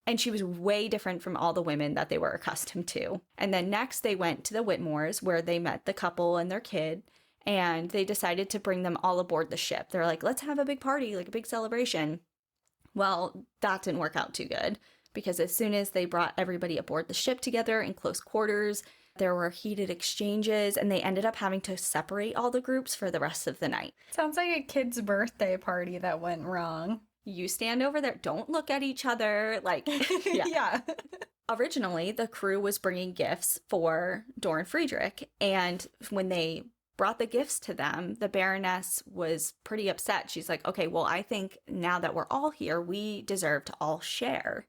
Speaker 1: and she was way different from all the women that they were accustomed to. And then next they went to the Whitmores, where they met the couple and their kid, and they decided to bring them all aboard the ship. They're like, let's have a big party, like a big celebration. Well, that didn't work out too good, because as soon as they brought everybody aboard the ship together in close quarters, there were heated exchanges, and they ended up having to separate all the groups for the rest of the night.
Speaker 2: Sounds like a kid's birthday party that went wrong.
Speaker 1: You stand over there, don't look at each other, like, yeah.
Speaker 2: Yeah.
Speaker 1: Originally, the crew was bringing gifts for Dor and Friedrich, and when they brought the gifts to them, the Baroness was pretty upset. She's like, okay, well, I think now that we're all here, we deserve to all share.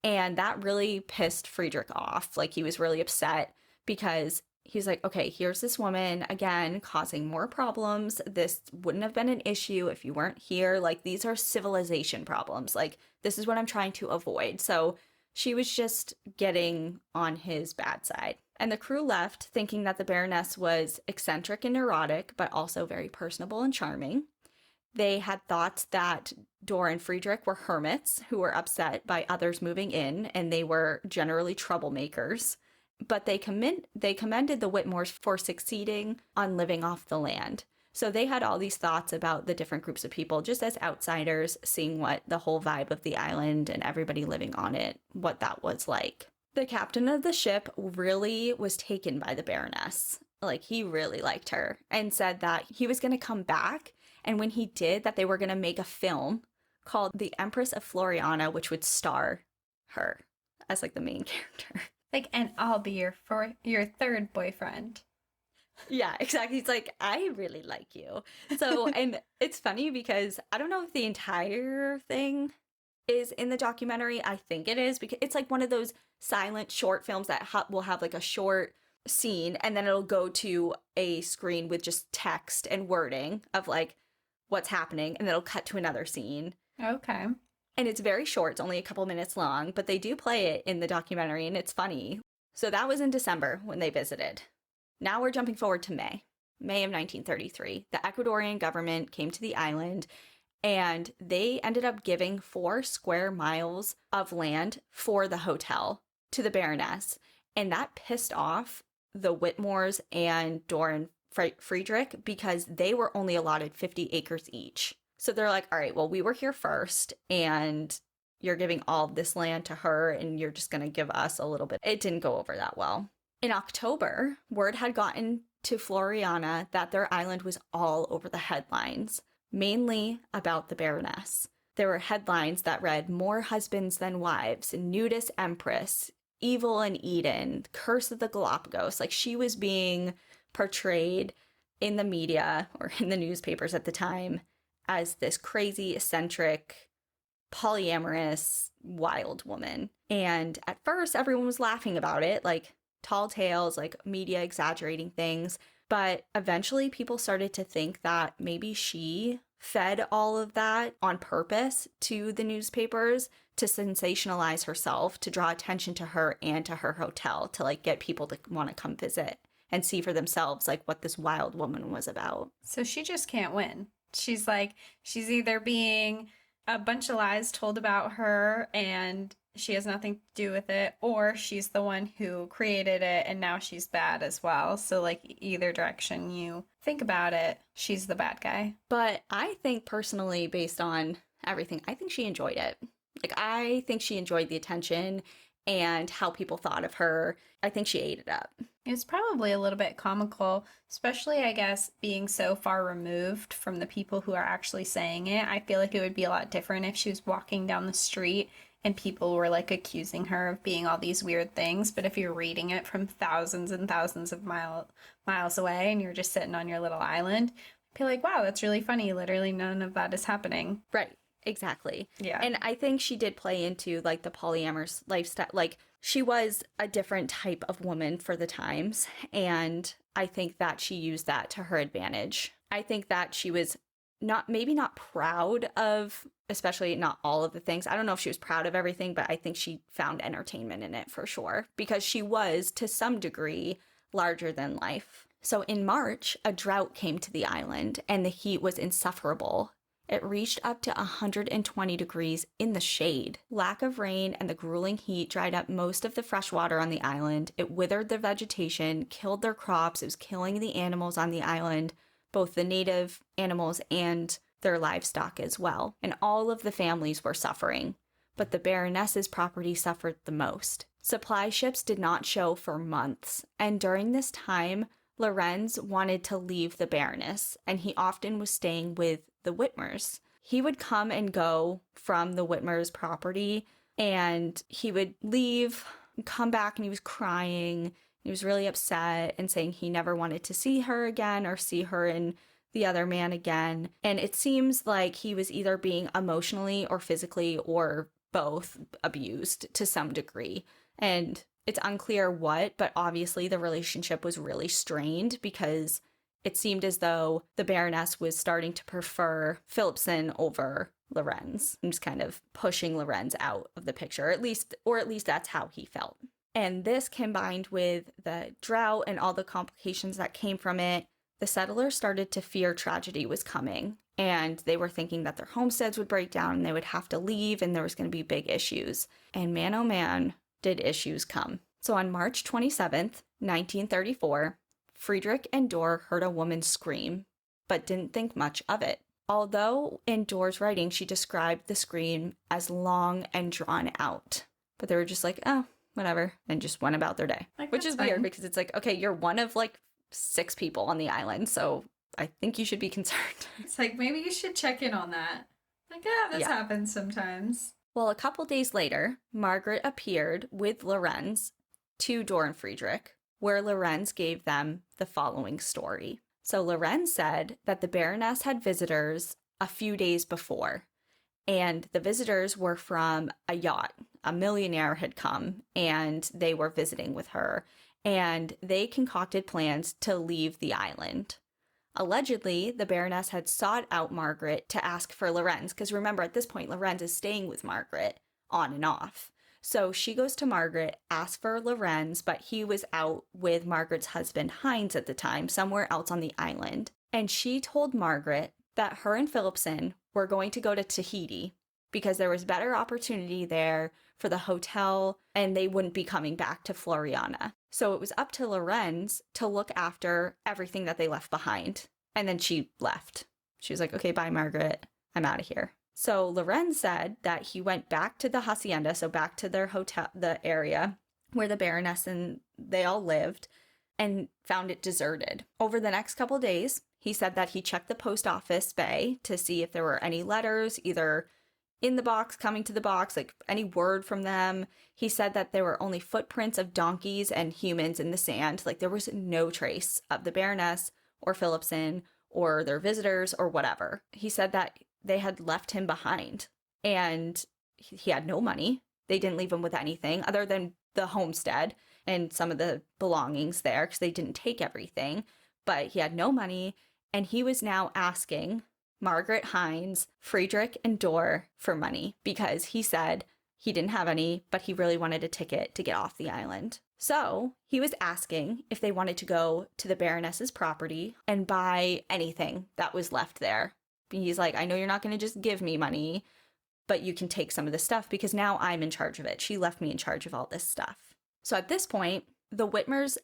Speaker 1: And that really pissed Friedrich off. Like, he was really upset because he's like, okay, here's this woman, again, causing more problems. This wouldn't have been an issue if you weren't here. Like, these are civilization problems. Like, this is what I'm trying to avoid. So she was just getting on his bad side. And the crew left thinking that the Baroness was eccentric and neurotic, but also very personable and charming. They had thought that Dora and Friedrich were hermits who were upset by others moving in, and they were generally troublemakers. But they commended the Whitmores for succeeding on living off the land. So they had all these thoughts about the different groups of people just as outsiders, seeing what the whole vibe of the island and everybody living on it, what that was like. The captain of the ship really was taken by the Baroness. Like, he really liked her and said that he was going to come back. And when he did, that they were going to make a film called The Empress of Floreana, which would star her as like the main character.
Speaker 2: Like, and I'll be your third boyfriend.
Speaker 1: Yeah, exactly. It's like, I really like you. So, and it's funny because I don't know if the entire thing is in the documentary. I think it is, because it's like one of those silent short films that will have like a short scene and then it'll go to a screen with just text and wording of like what's happening, and then it'll cut to another scene.
Speaker 2: Okay.
Speaker 1: And it's very short. It's only a couple minutes long, but they do play it in the documentary and it's funny. So that was in December when they visited. Now we're jumping forward to May of 1933. The Ecuadorian government came to the island and they ended up giving 4 square miles of land for the hotel to the Baroness. And that pissed off the Whitmores and Dora and Friedrich because they were only allotted 50 acres each. So they're like, all right, well, we were here first and you're giving all of this land to her and you're just going to give us a little bit. It didn't go over that well. In October, word had gotten to Floreana that their island was all over the headlines, mainly about the Baroness. There were headlines that read, "More husbands than wives," "Nudist Empress," "Evil in Eden," "Curse of the Galapagos." Like, she was being portrayed in the media or in the newspapers at the time as this crazy, eccentric, polyamorous, wild woman. And at first, everyone was laughing about it, like tall tales, like media exaggerating things. But eventually, people started to think that maybe she fed all of that on purpose to the newspapers to sensationalize herself, to draw attention to her and to her hotel, to like get people to want to come visit and see for themselves like what this wild woman was about.
Speaker 2: So she just can't win. She's either being a bunch of lies told about her and she has nothing to do with it, or she's the one who created it and now she's bad as well. So like either direction you think about it, she's the bad guy.
Speaker 1: But I think personally, based on everything, I think she enjoyed it. Like, I think she enjoyed the attention and how people thought of her. I think she ate it up.
Speaker 2: It's probably a little bit comical, especially, I guess, being so far removed from the people who are actually saying it. I feel like it would be a lot different if she was walking down the street and people were like accusing her of being all these weird things. But if you're reading it from thousands and thousands of miles away and you're just sitting on your little island, I'd be like, wow, that's really funny. Literally none of that is happening.
Speaker 1: Right. Exactly.
Speaker 2: Yeah.
Speaker 1: And I think she did play into like the polyamorous lifestyle. Like, she was a different type of woman for the times. And I think that she used that to her advantage. I think that she was maybe not proud of, especially not all of the things. I don't know if she was proud of everything, but I think she found entertainment in it for sure, because she was to some degree larger than life. So in March, a drought came to the island and the heat was insufferable. It reached up to 120 degrees in the shade. Lack of rain and the grueling heat dried up most of the fresh water on the island. It withered the vegetation, killed their crops. It was killing the animals on the island, both the native animals and their livestock as well. And all of the families were suffering. But the Baroness's property suffered the most. Supply ships did not show for months. And during this time, Lorenz wanted to leave the Baroness, and he often was staying with the Whitmores. He would come and go from the Whitmores' property, and he would leave, come back, and he was crying. He was really upset and saying he never wanted to see her again or see her and the other man again. And it seems like he was either being emotionally or physically or both abused to some degree. And It's unclear what, but obviously the relationship was really strained because it seemed as though the Baroness was starting to prefer Philipson over Lorenz and just kind of pushing Lorenz out of the picture, or at least that's how he felt. And this combined with the drought and all the complications that came from it, the settlers started to fear tragedy was coming, and they were thinking that their homesteads would break down and they would have to leave and there was going to be big issues. And man, oh man, did issues come. So on March 27th, 1934, Friedrich and Dor heard a woman scream, but didn't think much of it. Although in Dor's writing, she described the scream as long and drawn out. But they were just like, oh, whatever, and just went about their day.
Speaker 2: Like,
Speaker 1: which is
Speaker 2: that's
Speaker 1: weird
Speaker 2: fine.
Speaker 1: because it's like, okay, you're one of like 6 people on the island, so I think you should be concerned.
Speaker 2: It's like, maybe you should check in on that. Like, yeah, this
Speaker 1: Yeah.
Speaker 2: happens sometimes.
Speaker 1: Well, a couple days later, Margaret appeared with Lorenz to Dor and Friedrich, where Lorenz gave them the following story. So Lorenz said that the Baroness had visitors a few days before, and the visitors were from a yacht. A millionaire had come, and they were visiting with her, and they concocted plans to leave the island. Allegedly, the Baroness had sought out Margaret to ask for Lorenz, because remember, at this point, Lorenz is staying with Margaret on and off. So she goes to Margaret, asks for Lorenz, but he was out with Margaret's husband, Heinz, at the time, somewhere else on the island. And she told Margaret that her and Philipson were going to go to Tahiti because there was better opportunity there for the hotel and they wouldn't be coming back to Floreana. So it was up to Lorenz to look after everything that they left behind. And then she left. She was like, okay, bye, Margaret. I'm out of here. So Lorenz said that he went back to the hacienda, so back to their hotel, the area where the Baroness and they all lived, and found it deserted. Over the next couple days, he said that he checked the post office bay to see if there were any letters, either in the box, coming to the box, like any word from them. He said that there were only footprints of donkeys and humans in the sand. Like there was no trace of the Baroness or Philipson or their visitors or whatever. He said that they had left him behind and he had no money. They didn't leave him with anything other than the homestead and some of the belongings there because they didn't take everything. But he had no money, and he was now asking Margaret, Heinz, Friedrich, and Dor for money because he said he didn't have any, but he really wanted a ticket to get off the island. So he was asking if they wanted to go to the Baroness's property and buy anything that was left there. He's like, I know you're not going to just give me money, but you can take some of this stuff because now I'm in charge of it. She left me in charge of all this stuff. So at this point, the Whitmers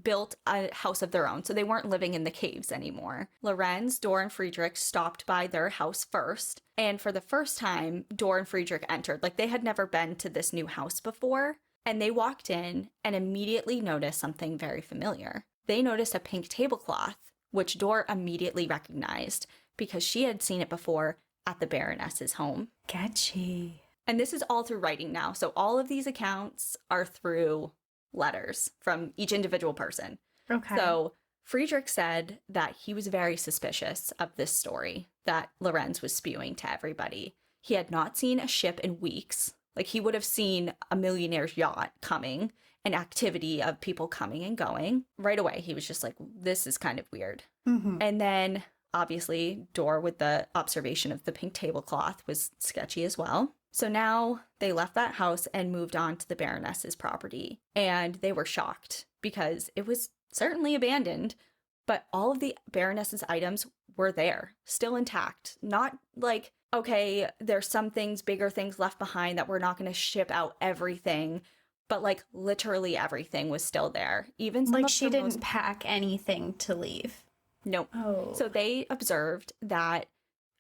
Speaker 1: built a house of their own, so they weren't living in the caves anymore. Lorenz, Dor, and Friedrich stopped by their house first, and for the first time, Dor and Friedrich entered. Like, they had never been to this new house before, and they walked in and immediately noticed something very familiar. They noticed a pink tablecloth, which Dor immediately recognized because she had seen it before at the Baroness's home.
Speaker 2: Catchy.
Speaker 1: And this is all through writing now, so all of these accounts are through letters from each individual person.
Speaker 2: Okay.
Speaker 1: So Friedrich said that he was very suspicious of this story that Lorenz was spewing to everybody. He had not seen a ship in weeks. Like, he would have seen a millionaire's yacht coming, an activity of people coming and going. Right away, he was just like, this is kind of weird.
Speaker 2: Mm-hmm.
Speaker 1: And then, obviously, Dor with the observation of the pink tablecloth was sketchy as well. So now they left that house and moved on to the Baroness's property. And they were shocked because it was certainly abandoned, but all of the Baroness's items were there, still intact. Not like, okay, there's some things, bigger things left behind that we're not going to ship out everything, but like literally everything was still there. Even some
Speaker 2: Like,
Speaker 1: of
Speaker 2: she
Speaker 1: the
Speaker 2: didn't
Speaker 1: most...
Speaker 2: pack anything to leave.
Speaker 1: Nope.
Speaker 2: Oh.
Speaker 1: So they observed that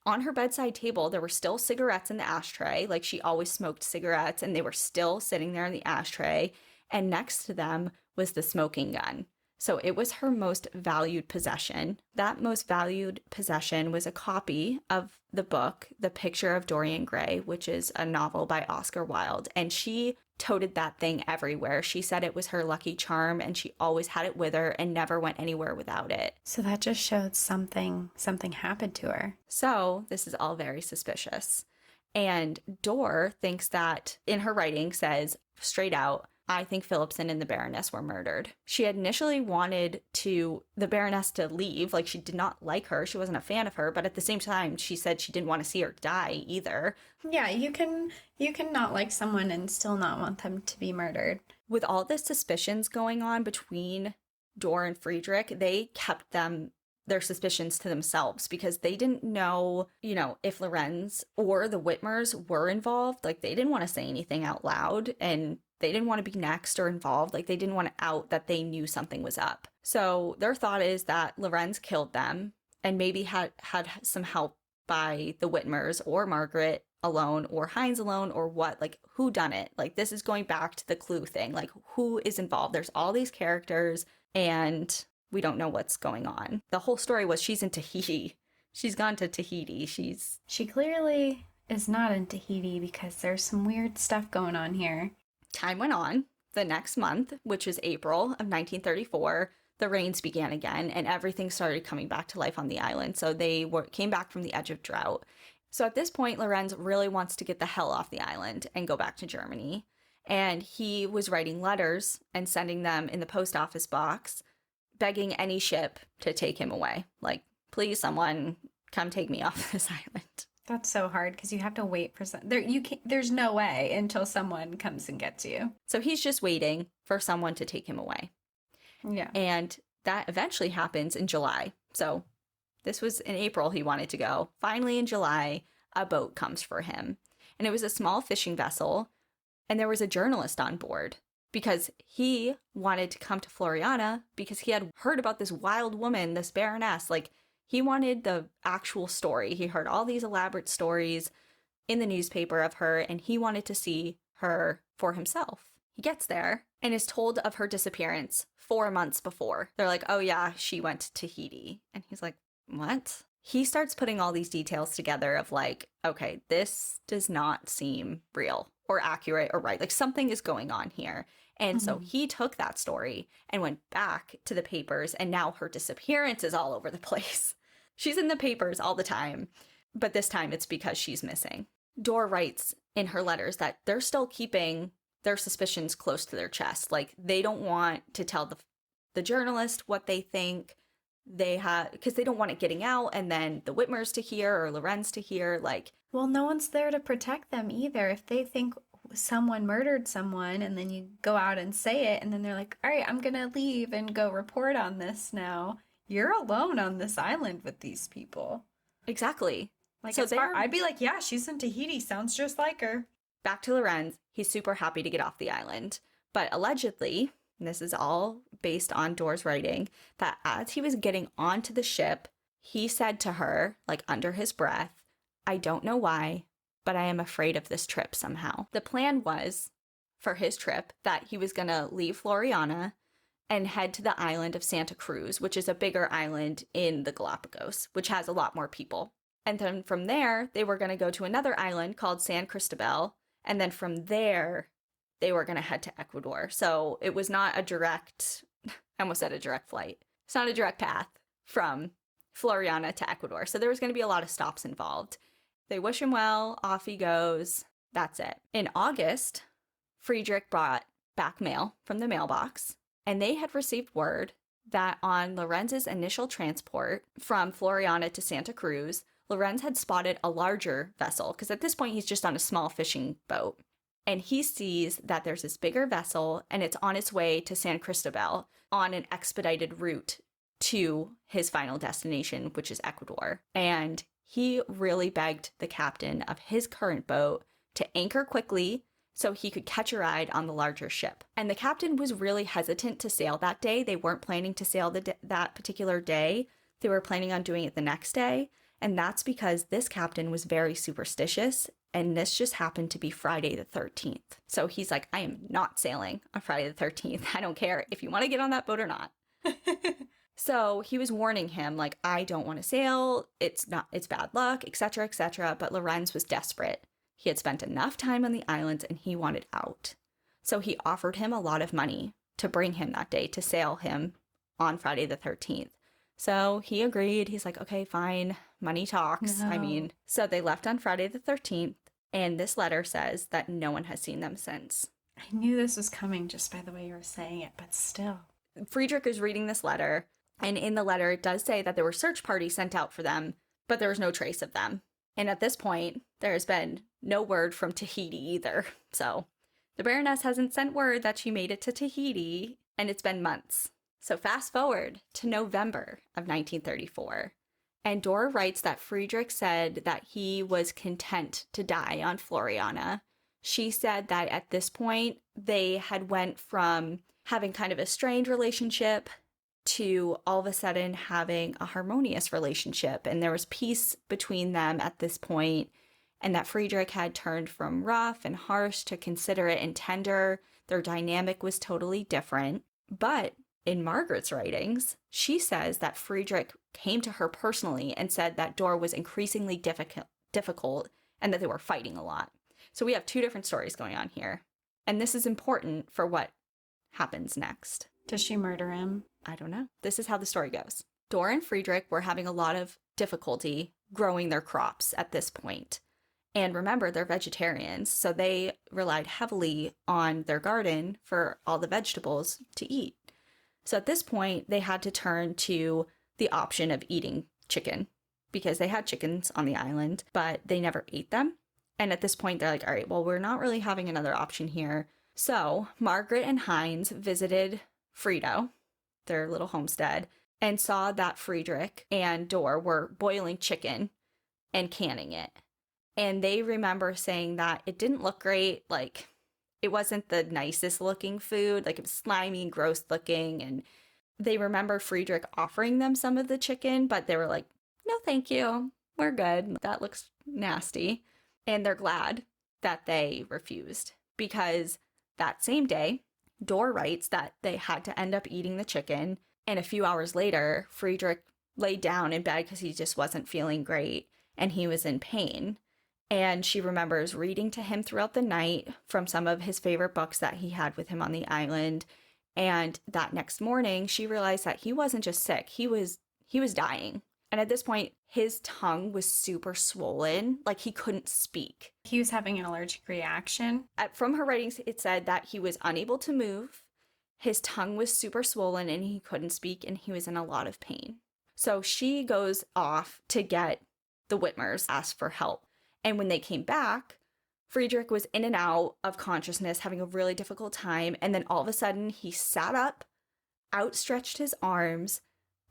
Speaker 1: on her bedside table, there were still cigarettes in the ashtray. Like, she always smoked cigarettes, and they were still sitting there in the ashtray. And next to them was the smoking gun. So it was her most valued possession. That most valued possession was a copy of the book, The Picture of Dorian Gray, which is a novel by Oscar Wilde. And she toted that thing everywhere. She said it was her lucky charm, and she always had it with her and never went anywhere without it.
Speaker 2: So that just showed something happened to her.
Speaker 1: So this is all very suspicious. And Dor thinks that, in her writing, says straight out, I think Philipson and the Baroness were murdered. She had initially wanted the Baroness to leave. Like, she did not like her. She wasn't a fan of her. But at the same time, she said she didn't want to see her die either.
Speaker 2: Yeah, you can not like someone and still not want them to be murdered.
Speaker 1: With all the suspicions going on between Dor and Friedrich, they kept their suspicions to themselves because they didn't know, if Lorenz or the Whitmers were involved. Like, they didn't want to say anything out loud, and they didn't want to be next or involved. Like, they didn't want to out that they knew something was up. So their thought is that Lorenz killed them and maybe had some help by the Whitmers or Margaret alone or Heinz alone or what, like, who done it? Like, this is going back to the clue thing. Like, who is involved? There's all these characters and we don't know what's going on. The whole story was she's in Tahiti. She's gone to Tahiti. She
Speaker 2: clearly is not in Tahiti because there's some weird stuff going on here.
Speaker 1: Time went on. The next month, which is April of 1934, the rains began again and everything started coming back to life on the island. So they came back from the edge of drought. So at this point, Lorenz really wants to get the hell off the island and go back to Germany. And he was writing letters and sending them in the post office box, begging any ship to take him away. Like, please, someone come take me off this island.
Speaker 2: That's so hard because you have to wait for there's no way until someone comes and gets you.
Speaker 1: So he's just waiting for someone to take him away.
Speaker 2: Yeah.
Speaker 1: And that eventually happens in July. So this was in April he wanted to go. Finally, in July, a boat comes for him. And it was a small fishing vessel. And there was a journalist on board because he wanted to come to Floreana because he had heard about this wild woman, this Baroness. Like, he wanted the actual story. He heard all these elaborate stories in the newspaper of her, and he wanted to see her for himself. He gets there and is told of her disappearance 4 months before. They're like, oh yeah, she went to Tahiti. And he's like, what? He starts putting all these details together of like, okay, this does not seem real or accurate or right. Like, something is going on here. And so he took that story and went back to the papers, and now her disappearance is all over the place. She's in the papers all the time, but this time it's because she's missing. Dor writes in her letters that they're still keeping their suspicions close to their chest. Like, they don't want to tell the journalist what they think they have, because they don't want it getting out and then the Whitmers to hear or Lorenz to hear. Like,
Speaker 2: well, no one's there to protect them either. If they think someone murdered someone and then you go out and say it and then they're like, all right, I'm gonna leave and go report on this now, you're alone on this island with these people.
Speaker 1: Exactly.
Speaker 2: Like, so I'd be like, yeah, she's in Tahiti, sounds just like her.
Speaker 1: Back to Lorenz, he's super happy to get off the island, but allegedly, and this is all based on Dor's writing, that as he was getting onto the ship, he said to her, like under his breath, I don't know why, but I am afraid of this trip somehow. The plan was for his trip that he was going to leave Floreana and head to the island of Santa Cruz, which is a bigger island in the Galapagos, which has a lot more people. And then from there, they were going to go to another island called San Cristobal. And then from there, they were going to head to Ecuador. So it was not a direct, I almost said a direct flight. It's not a direct path from Floreana to Ecuador. So there was going to be a lot of stops involved. They wish him well, off he goes. That's it. In August, Friedrich brought back mail from the mailbox, and they had received word that on Lorenz's initial transport from Floreana to Santa Cruz, Lorenz had spotted a larger vessel, because at this point he's just on a small fishing boat. And he sees that there's this bigger vessel, and it's on its way to San Cristobal on an expedited route to his final destination, which is Ecuador. And he really begged the captain of his current boat to anchor quickly so he could catch a ride on the larger ship. And the captain was really hesitant to sail that day. They weren't planning to sail that particular day. They were planning on doing it the next day. And that's because this captain was very superstitious, and this just happened to be Friday the 13th. So he's like, I am not sailing on Friday the 13th. I don't care if you want to get on that boat or not. So he was warning him, like, I don't want to sail. It's bad luck, etc., etc. But Lorenz was desperate. He had spent enough time on the islands and he wanted out. So he offered him a lot of money to bring him that day to sail him on Friday the 13th. So he agreed. He's like, okay, fine. Money talks.
Speaker 2: No.
Speaker 1: I mean, so they left on Friday the 13th. And this letter says that no one has seen them since.
Speaker 2: I knew this was coming just by the way you were saying it, but still.
Speaker 1: Friedrich is reading this letter, and in the letter it does say that there were search parties sent out for them, but there was no trace of them. And at this point, there has been no word from Tahiti either. So the Baroness hasn't sent word that she made it to Tahiti, and it's been months. So fast forward to November of 1934. And Dora writes that Friedrich said that he was content to die on Floreana. She said that at this point, they had went from having kind of a strained relationship to all of a sudden having a harmonious relationship. And there was peace between them at this point, and that Friedrich had turned from rough and harsh to considerate and tender. Their dynamic was totally different. But in Margaret's writings, she says that Friedrich came to her personally and said that Dora was increasingly difficult and that they were fighting a lot. So we have two different stories going on here. And this is important for what happens next.
Speaker 2: Does she murder him?
Speaker 1: I don't know. This is how the story goes. Dora and Friedrich were having a lot of difficulty growing their crops at this point. And remember, they're vegetarians, so they relied heavily on their garden for all the vegetables to eat. So at this point, they had to turn to the option of eating chicken because they had chickens on the island, but they never ate them. And at this point, they're like, all right, well, we're not really having another option here. So Margaret and Heinz visited Frito, their little homestead, and saw that Friedrich and Dora were boiling chicken and canning it. And they remember saying that it didn't look great, like it wasn't the nicest looking food, like it was slimy and gross looking. And they remember Friedrich offering them some of the chicken, but they were like, no, thank you. We're good. That looks nasty. And they're glad that they refused because that same day, Dora writes that they had to end up eating the chicken. And a few hours later, Friedrich laid down in bed because he just wasn't feeling great and he was in pain. And she remembers reading to him throughout the night from some of his favorite books that he had with him on the island. And that next morning, she realized that he wasn't just sick, he was dying. And at this point, his tongue was super swollen, like he couldn't speak.
Speaker 2: He was having an allergic reaction.
Speaker 1: From her writings, it said that he was unable to move, his tongue was super swollen, and he couldn't speak, and he was in a lot of pain. So she goes off to get the Whitmers, ask for help. And when they came back, Friedrich was in and out of consciousness, having a really difficult time. And then all of a sudden, he sat up, outstretched his arms,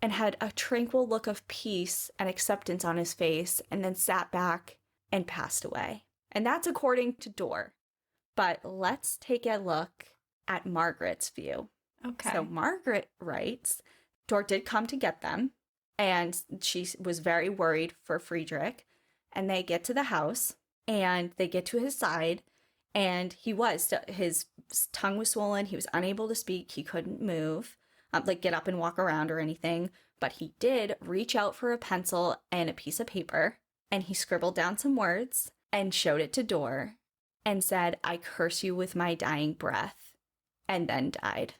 Speaker 1: and had a tranquil look of peace and acceptance on his face, and then sat back and passed away. And that's according to Dora. But let's take a look at Margaret's view.
Speaker 2: Okay.
Speaker 1: So Margaret writes, Dora did come to get them, and she was very worried for Friedrich. And they get to the house, and they get to his side, and his tongue was swollen, he was unable to speak, he couldn't move, like get up and walk around or anything, but he did reach out for a pencil and a piece of paper, and he scribbled down some words and showed it to Dora and said, I curse you with my dying breath, and then died.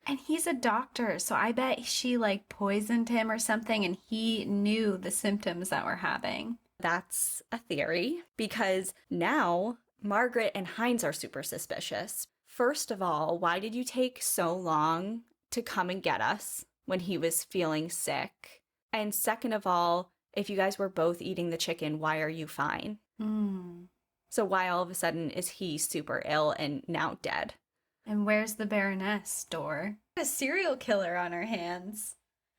Speaker 2: And he's a doctor, so I bet she like poisoned him or something and he knew the symptoms that we're having.
Speaker 1: That's a theory, because now Margaret and Heinz are super suspicious. First of all, why did you take so long to come and get us when he was feeling sick? And second of all, if you guys were both eating the chicken, why are you fine? So why all of a sudden is he super ill and now dead?
Speaker 2: And where's the Baroness, Dora? A serial killer on her hands.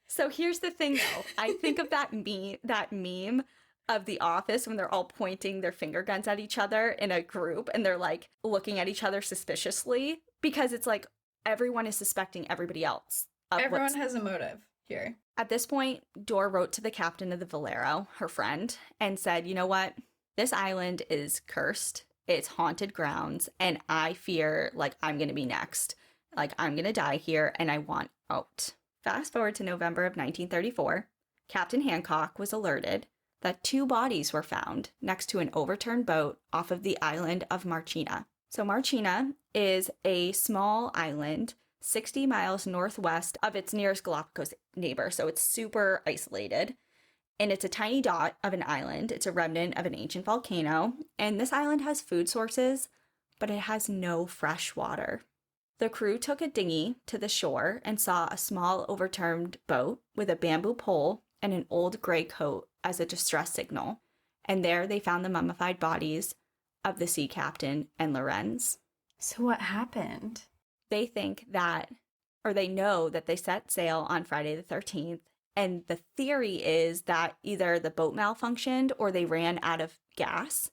Speaker 1: So here's the thing, though. I think of that meme of The Office when they're all pointing their finger guns at each other in a group and they're like looking at each other suspiciously, because it's like everyone is suspecting everybody else.
Speaker 2: Everyone has a motive here.
Speaker 1: At this point, Dora wrote to the captain of the Valero, her friend, and said, you know what? This island is cursed. It's haunted grounds, and I fear, like, I'm going to be next. Like, I'm going to die here, and I want out. Fast forward to November of 1934. Captain Hancock was alerted that 2 bodies were found next to an overturned boat off of the island of Marchena. So Marchena is a small island 60 miles northwest of its nearest Galapagos neighbor, so it's super isolated. And it's a tiny dot of an island. It's a remnant of an ancient volcano. And this island has food sources, but it has no fresh water. The crew took a dinghy to the shore and saw a small overturned boat with a bamboo pole and an old gray coat as a distress signal, and there they found the mummified bodies of the sea captain and Lorenz.
Speaker 2: So what happened?
Speaker 1: They think that, or they know that they set sail on Friday the 13th, and the theory is that either the boat malfunctioned or they ran out of gas,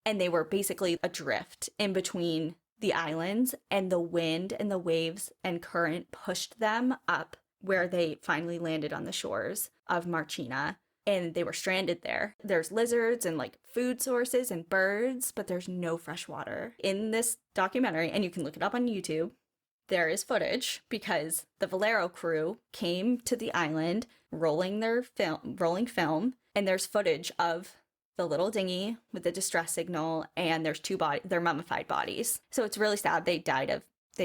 Speaker 1: and they were basically adrift in between the islands, and the wind and the waves and current pushed them up where they finally landed on the shores of Marchena, and they were stranded there. There's lizards and like food sources and birds, but there's no fresh water. In this documentary, and you can look it up on YouTube, there is footage because the Valero crew came to the island rolling film, and there's footage of the little dinghy with the distress signal, and there's they're mummified bodies. So it's really sad. They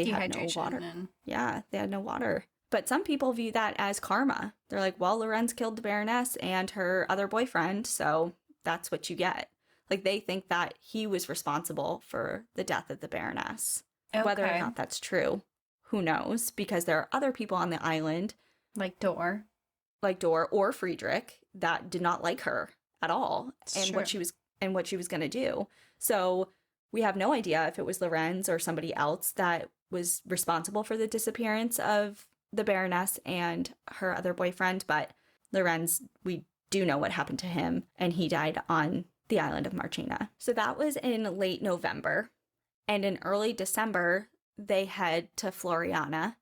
Speaker 1: had no water. Yeah, they had no water. But some people view that as karma. They're like, well, Lorenz killed the Baroness and her other boyfriend, so that's what you get. Like, they think that he was responsible for the death of the Baroness. Okay. Whether or not that's true, who knows? Because there are other people on the island,
Speaker 2: like Dor
Speaker 1: or Friedrich, that did not like her at all,
Speaker 2: it's
Speaker 1: what she was going to do. So we have no idea if it was Lorenz or somebody else that was responsible for the disappearance of the Baroness and her other boyfriend, but Lorenz, we do know what happened to him, and he died on the island of Marchena. So that was in late November, and in early December, they head to Floreana,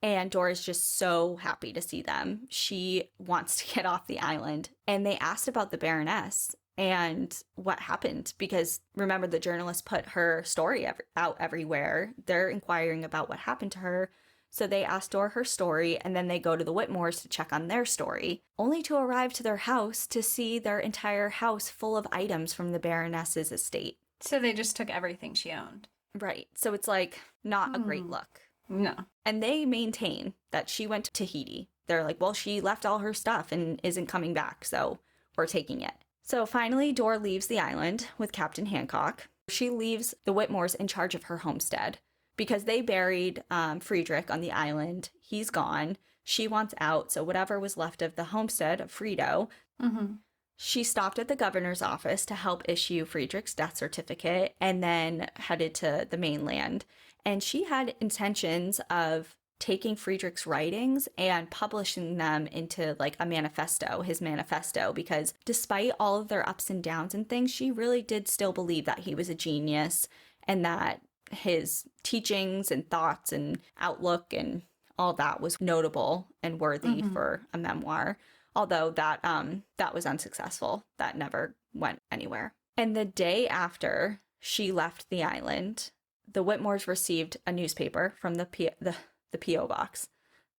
Speaker 1: and Dora's just so happy to see them. She wants to get off the island, and they asked about the Baroness and what happened, because remember, the journalists put her story out everywhere. They're inquiring about what happened to her. So they asked Dora her story, and then they go to the Whitmores to check on their story, only to arrive to their house to see their entire house full of items from the Baroness's estate.
Speaker 2: So they just took everything she owned.
Speaker 1: Right. So it's like not a great look.
Speaker 2: No.
Speaker 1: And they maintain that she went to Tahiti. They're like, well, she left all her stuff and isn't coming back, so we're taking it. So finally, Dora leaves the island with Captain Hancock. She leaves the Whitmores in charge of her homestead, because they buried Friedrich on the island. He's gone. She wants out, so whatever was left of the homestead of Friedo, she stopped at the governor's office to help issue Friedrich's death certificate, and then headed to the mainland. And she had intentions of taking Friedrich's writings and publishing them into like a manifesto, his manifesto, because despite all of their ups and downs and things, she really did still believe that he was a genius, and that his teachings and thoughts and outlook and all that was notable and worthy for a memoir. Although that was unsuccessful. That never went anywhere. And the day after she left the island, the Whitmores received a newspaper from the P.O. box,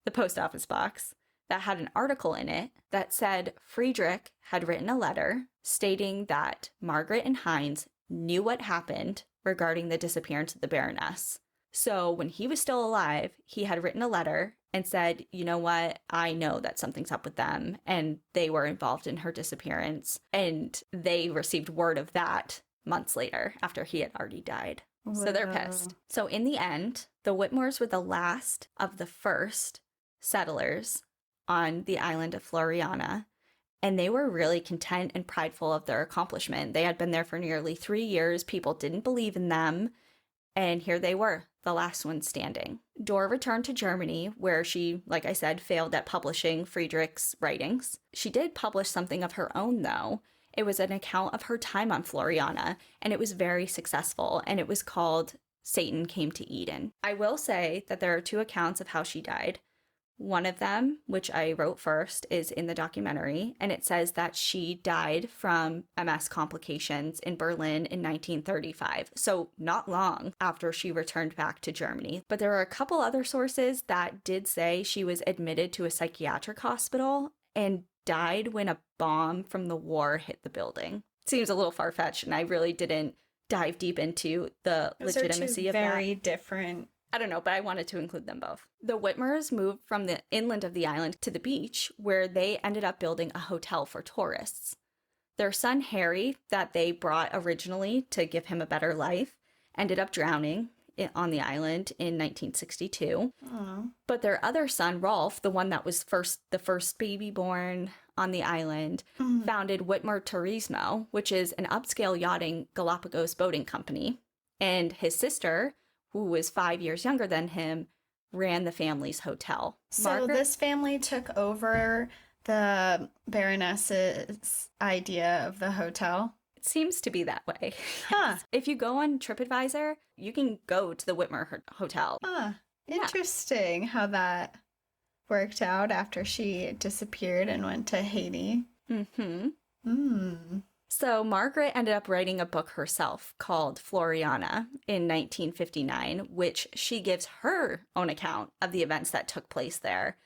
Speaker 1: the post office box, that had an article in it that said Friedrich had written a letter stating that Margaret and Heinz knew what happened regarding the disappearance of the Baroness. So when he was still alive, he had written a letter and said, you know what, I know that something's up with them, and they were involved in her disappearance. And they received word of that months later after he had already died. Wow. So they're pissed. So in the end, the Whitmores were the last of the first settlers on the island of Floreana, and they were really content and prideful of their accomplishment. They had been there for nearly 3 years. People didn't believe in them. And here they were, the last ones standing. Dora returned to Germany, where she, like I said, failed at publishing Friedrich's writings. She did publish something of her own, though. It was an account of her time on Floreana, and it was very successful, and it was called Satan Came to Eden. I will say that there are 2 accounts of how she died. One of them, which I wrote first, is in the documentary, and it says that she died from MS complications in Berlin in 1935, so not long after she returned back to Germany. But there are a couple other sources that did say she was admitted to a psychiatric hospital and died when a bomb from the war hit the building. Seems a little far-fetched, and I really didn't dive deep into the legitimacy of that.
Speaker 2: Very different.
Speaker 1: I don't know, but I wanted to include them both. The Whitmores moved from the inland of the island to the beach, where they ended up building a hotel for tourists. Their son Harry, that they brought originally to give him a better life, ended up drowning on the island in 1962.
Speaker 2: Oh.
Speaker 1: But their other son, Rolf, the one that was the first baby born on the island, founded Whitmer Turismo, which is an upscale yachting Galapagos boating company. And his sister, who was 5 years younger than him, ran the family's hotel.
Speaker 2: So this family took over the Baroness's idea of the hotel?
Speaker 1: It seems to be that way.
Speaker 2: Huh.
Speaker 1: If you go on TripAdvisor, you can go to the Whitmer Hotel.
Speaker 2: Huh. Interesting how that worked out after she disappeared and went to Haiti.
Speaker 1: So Margaret ended up writing a book herself called Floreana in 1959, which she gives her own account of the events that took place there.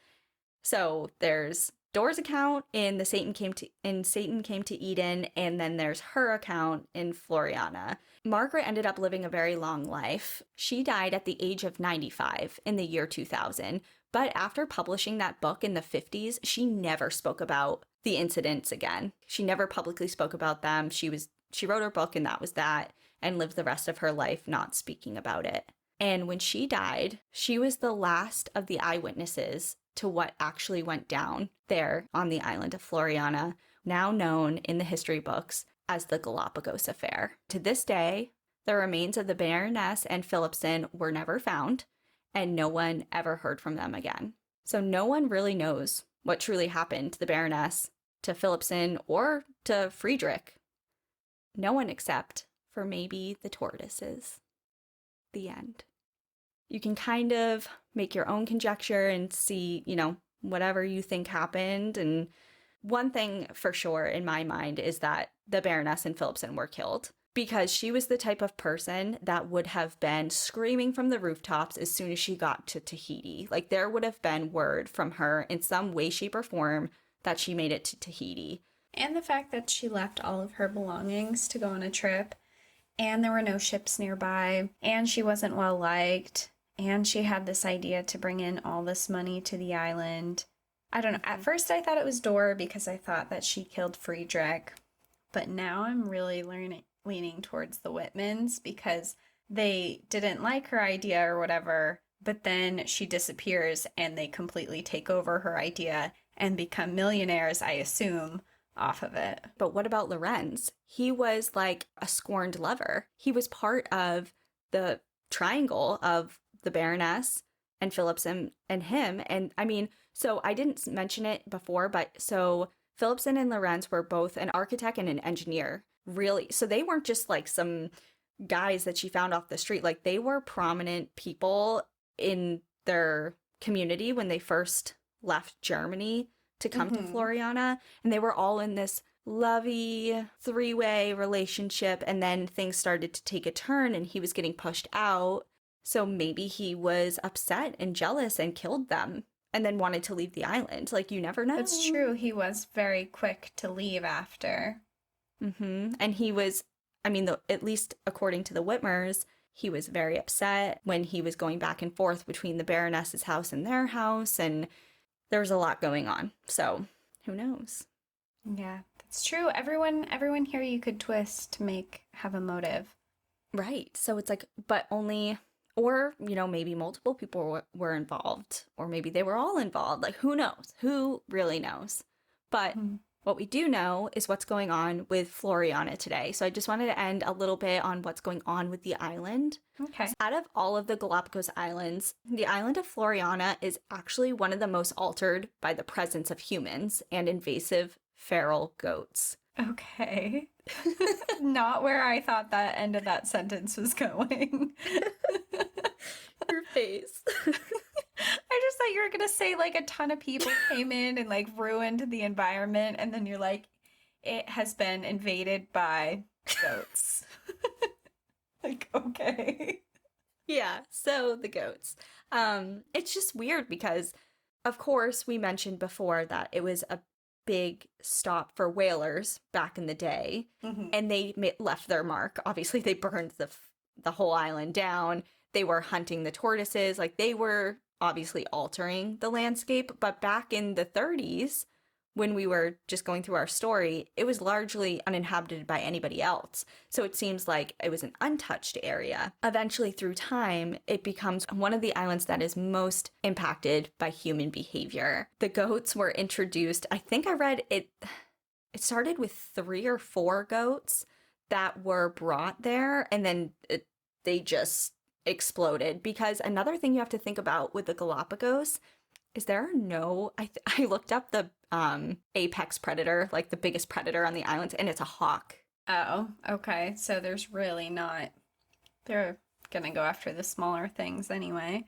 Speaker 1: So there's Dora's account in Satan Came to Eden, and then there's her account in Floreana. Margaret ended up living a very long life. She died at the age of 95 in the year 2000, but after publishing that book in the 50s, she never spoke about the incidents again. She never publicly spoke about them. She wrote her book and that was that, and lived the rest of her life not speaking about it. And when she died, she was the last of the eyewitnesses to what actually went down there on the island of Floreana, now known in the history books as the Galapagos Affair. To this day, the remains of the Baroness and Philipson were never found, and no one ever heard from them again. So no one really knows what truly happened to the Baroness, to Philipson, or to Friedrich. No one except for maybe the tortoises. The end. You can kind of make your own conjecture and see, whatever you think happened. And one thing for sure in my mind is that the Baroness and Philipson were killed, because she was the type of person that would have been screaming from the rooftops as soon as she got to Tahiti. Like, there would have been word from her in some way, shape, or form that she made it to Tahiti.
Speaker 2: And the fact that she left all of her belongings to go on a trip, and there were no ships nearby, and she wasn't well liked, and she had this idea to bring in all this money to the island. I don't know. At first I thought it was Dora because I thought that she killed Friedrich, but now I'm really leaning towards the Whitmans because they didn't like her idea or whatever, but then she disappears and they completely take over her idea and become millionaires, I assume, off of it.
Speaker 1: But what about Lorenz? He was like a scorned lover. He was part of the triangle of the Baroness and Philipson and him. And I mean, so I didn't mention it before, but so Philipson and Lorenz were both an architect and an engineer, really. So they weren't just like some guys that she found off the street. Like, they were prominent people in their community when they first left Germany to come to Floreana. And they were all in this lovey three-way relationship. And then things started to take a turn and he was getting pushed out. So maybe he was upset and jealous and killed them and then wanted to leave the island. Like, you never know.
Speaker 2: That's true. He was very quick to leave after.
Speaker 1: And he was, at least according to the Whitmers, he was very upset when he was going back and forth between the Baroness's house and their house. And there was a lot going on. So who knows?
Speaker 2: Yeah, that's true. Everyone here you could twist to have a motive.
Speaker 1: Right. So it's like, but only... Or, maybe multiple people were involved, or maybe they were all involved. Like, who knows? Who really knows? But what we do know is what's going on with Floreana today. So I just wanted to end a little bit on what's going on with the island.
Speaker 2: Okay.
Speaker 1: So out of all of the Galapagos Islands, the island of Floreana is actually one of the most altered by the presence of humans and invasive feral goats.
Speaker 2: Okay. Not where I thought that end of that sentence was going.
Speaker 1: Your face.
Speaker 2: I just thought you were going to say like a ton of people came in and like ruined the environment, and then you're like, it has been invaded by goats. Like, okay.
Speaker 1: Yeah, so the goats. It's just weird because, of course, we mentioned before that it was a big stop for whalers back in the day, and they left their mark. Obviously, they burned the whole island down. They were hunting the tortoises. Like, they were obviously altering the landscape. But back in the 30s, when we were just going through our story, it was largely uninhabited by anybody else. So it seems like it was an untouched area. Eventually, through time, it becomes one of the islands that is most impacted by human behavior. The goats were introduced, I think I read it started with 3 or 4 goats that were brought there, and then they just exploded. Because another thing you have to think about with the Galapagos is there are no, I looked up the apex predator, like the biggest predator on the island, and it's a hawk.
Speaker 2: Oh, okay. So there's really not, they're gonna go after the smaller things anyway.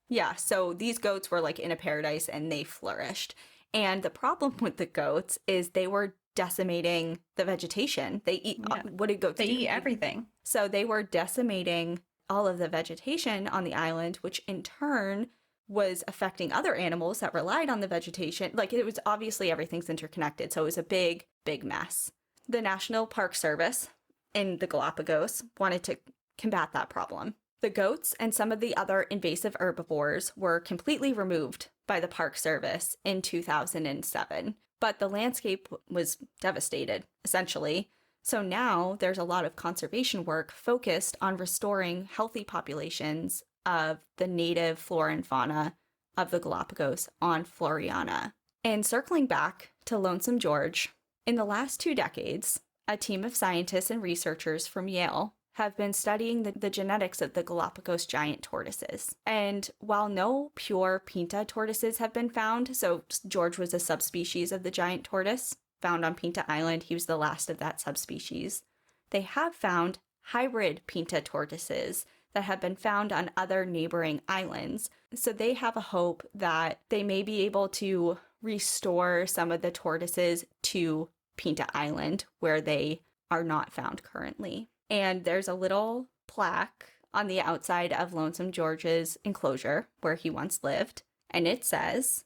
Speaker 1: Yeah, so these goats were like in a paradise and they flourished. And the problem with the goats is they were decimating the vegetation. They eat, what did goats do?
Speaker 2: They eat everything.
Speaker 1: So they were decimating all of the vegetation on the island, which in turn was affecting other animals that relied on the vegetation. Like, it was obviously everything's interconnected. So it was a big, big mess. The National Park Service in the Galapagos wanted to combat that problem. The goats and some of the other invasive herbivores were completely removed by the Park Service in 2007. But the landscape was devastated, essentially. So now there's a lot of conservation work focused on restoring healthy populations of the native flora and fauna of the Galapagos on Floreana. And circling back to Lonesome George, in the last 2 decades, a team of scientists and researchers from Yale have been studying the genetics of the Galapagos giant tortoises. And while no pure Pinta tortoises have been found, so George was a subspecies of the giant tortoise found on Pinta Island, he was the last of that subspecies, they have found hybrid Pinta tortoises that have been found on other neighboring islands. So they have a hope that they may be able to restore some of the tortoises to Pinta Island, where they are not found currently. And there's a little plaque on the outside of Lonesome George's enclosure where he once lived. And it says,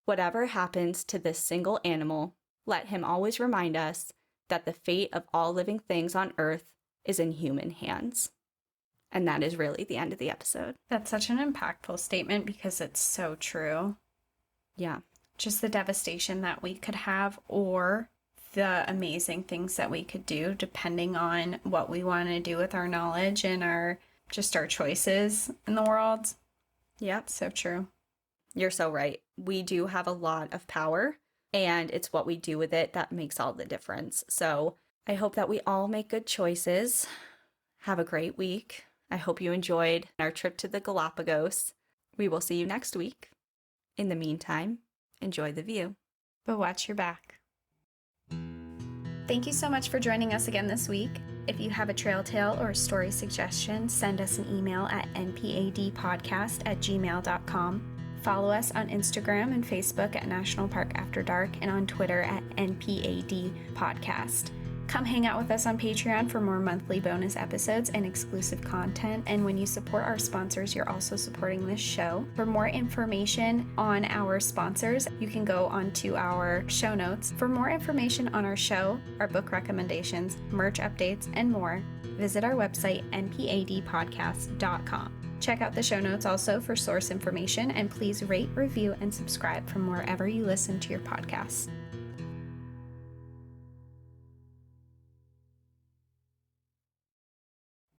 Speaker 1: "Whatever happens to this single animal, let him always remind us that the fate of all living things on Earth is in human hands." And that is really the end of the episode.
Speaker 2: That's such an impactful statement because it's so true.
Speaker 1: Yeah.
Speaker 2: Just the devastation that we could have, or the amazing things that we could do depending on what we want to do with our knowledge and our choices in the world.
Speaker 1: Yep.
Speaker 2: So true.
Speaker 1: You're so right. We do have a lot of power, and it's what we do with it that makes all the difference. So I hope that we all make good choices. Have a great week. I hope you enjoyed our trip to the Galapagos. We will see you next week. In the meantime, enjoy the view.
Speaker 2: But watch your back. Thank you so much for joining us again this week. If you have a trail tale or a story suggestion, send us an email at npadpodcast@gmail.com. Follow us on Instagram and Facebook at National Park After Dark and on Twitter at NPAD Podcast. Come hang out with us on Patreon for more monthly bonus episodes and exclusive content. And when you support our sponsors, you're also supporting this show. For more information on our sponsors, you can go onto our show notes. For more information on our show, our book recommendations, merch updates, and more, visit our website, npadpodcast.com. Check out the show notes also for source information, and please rate, review, and subscribe from wherever you listen to your podcasts.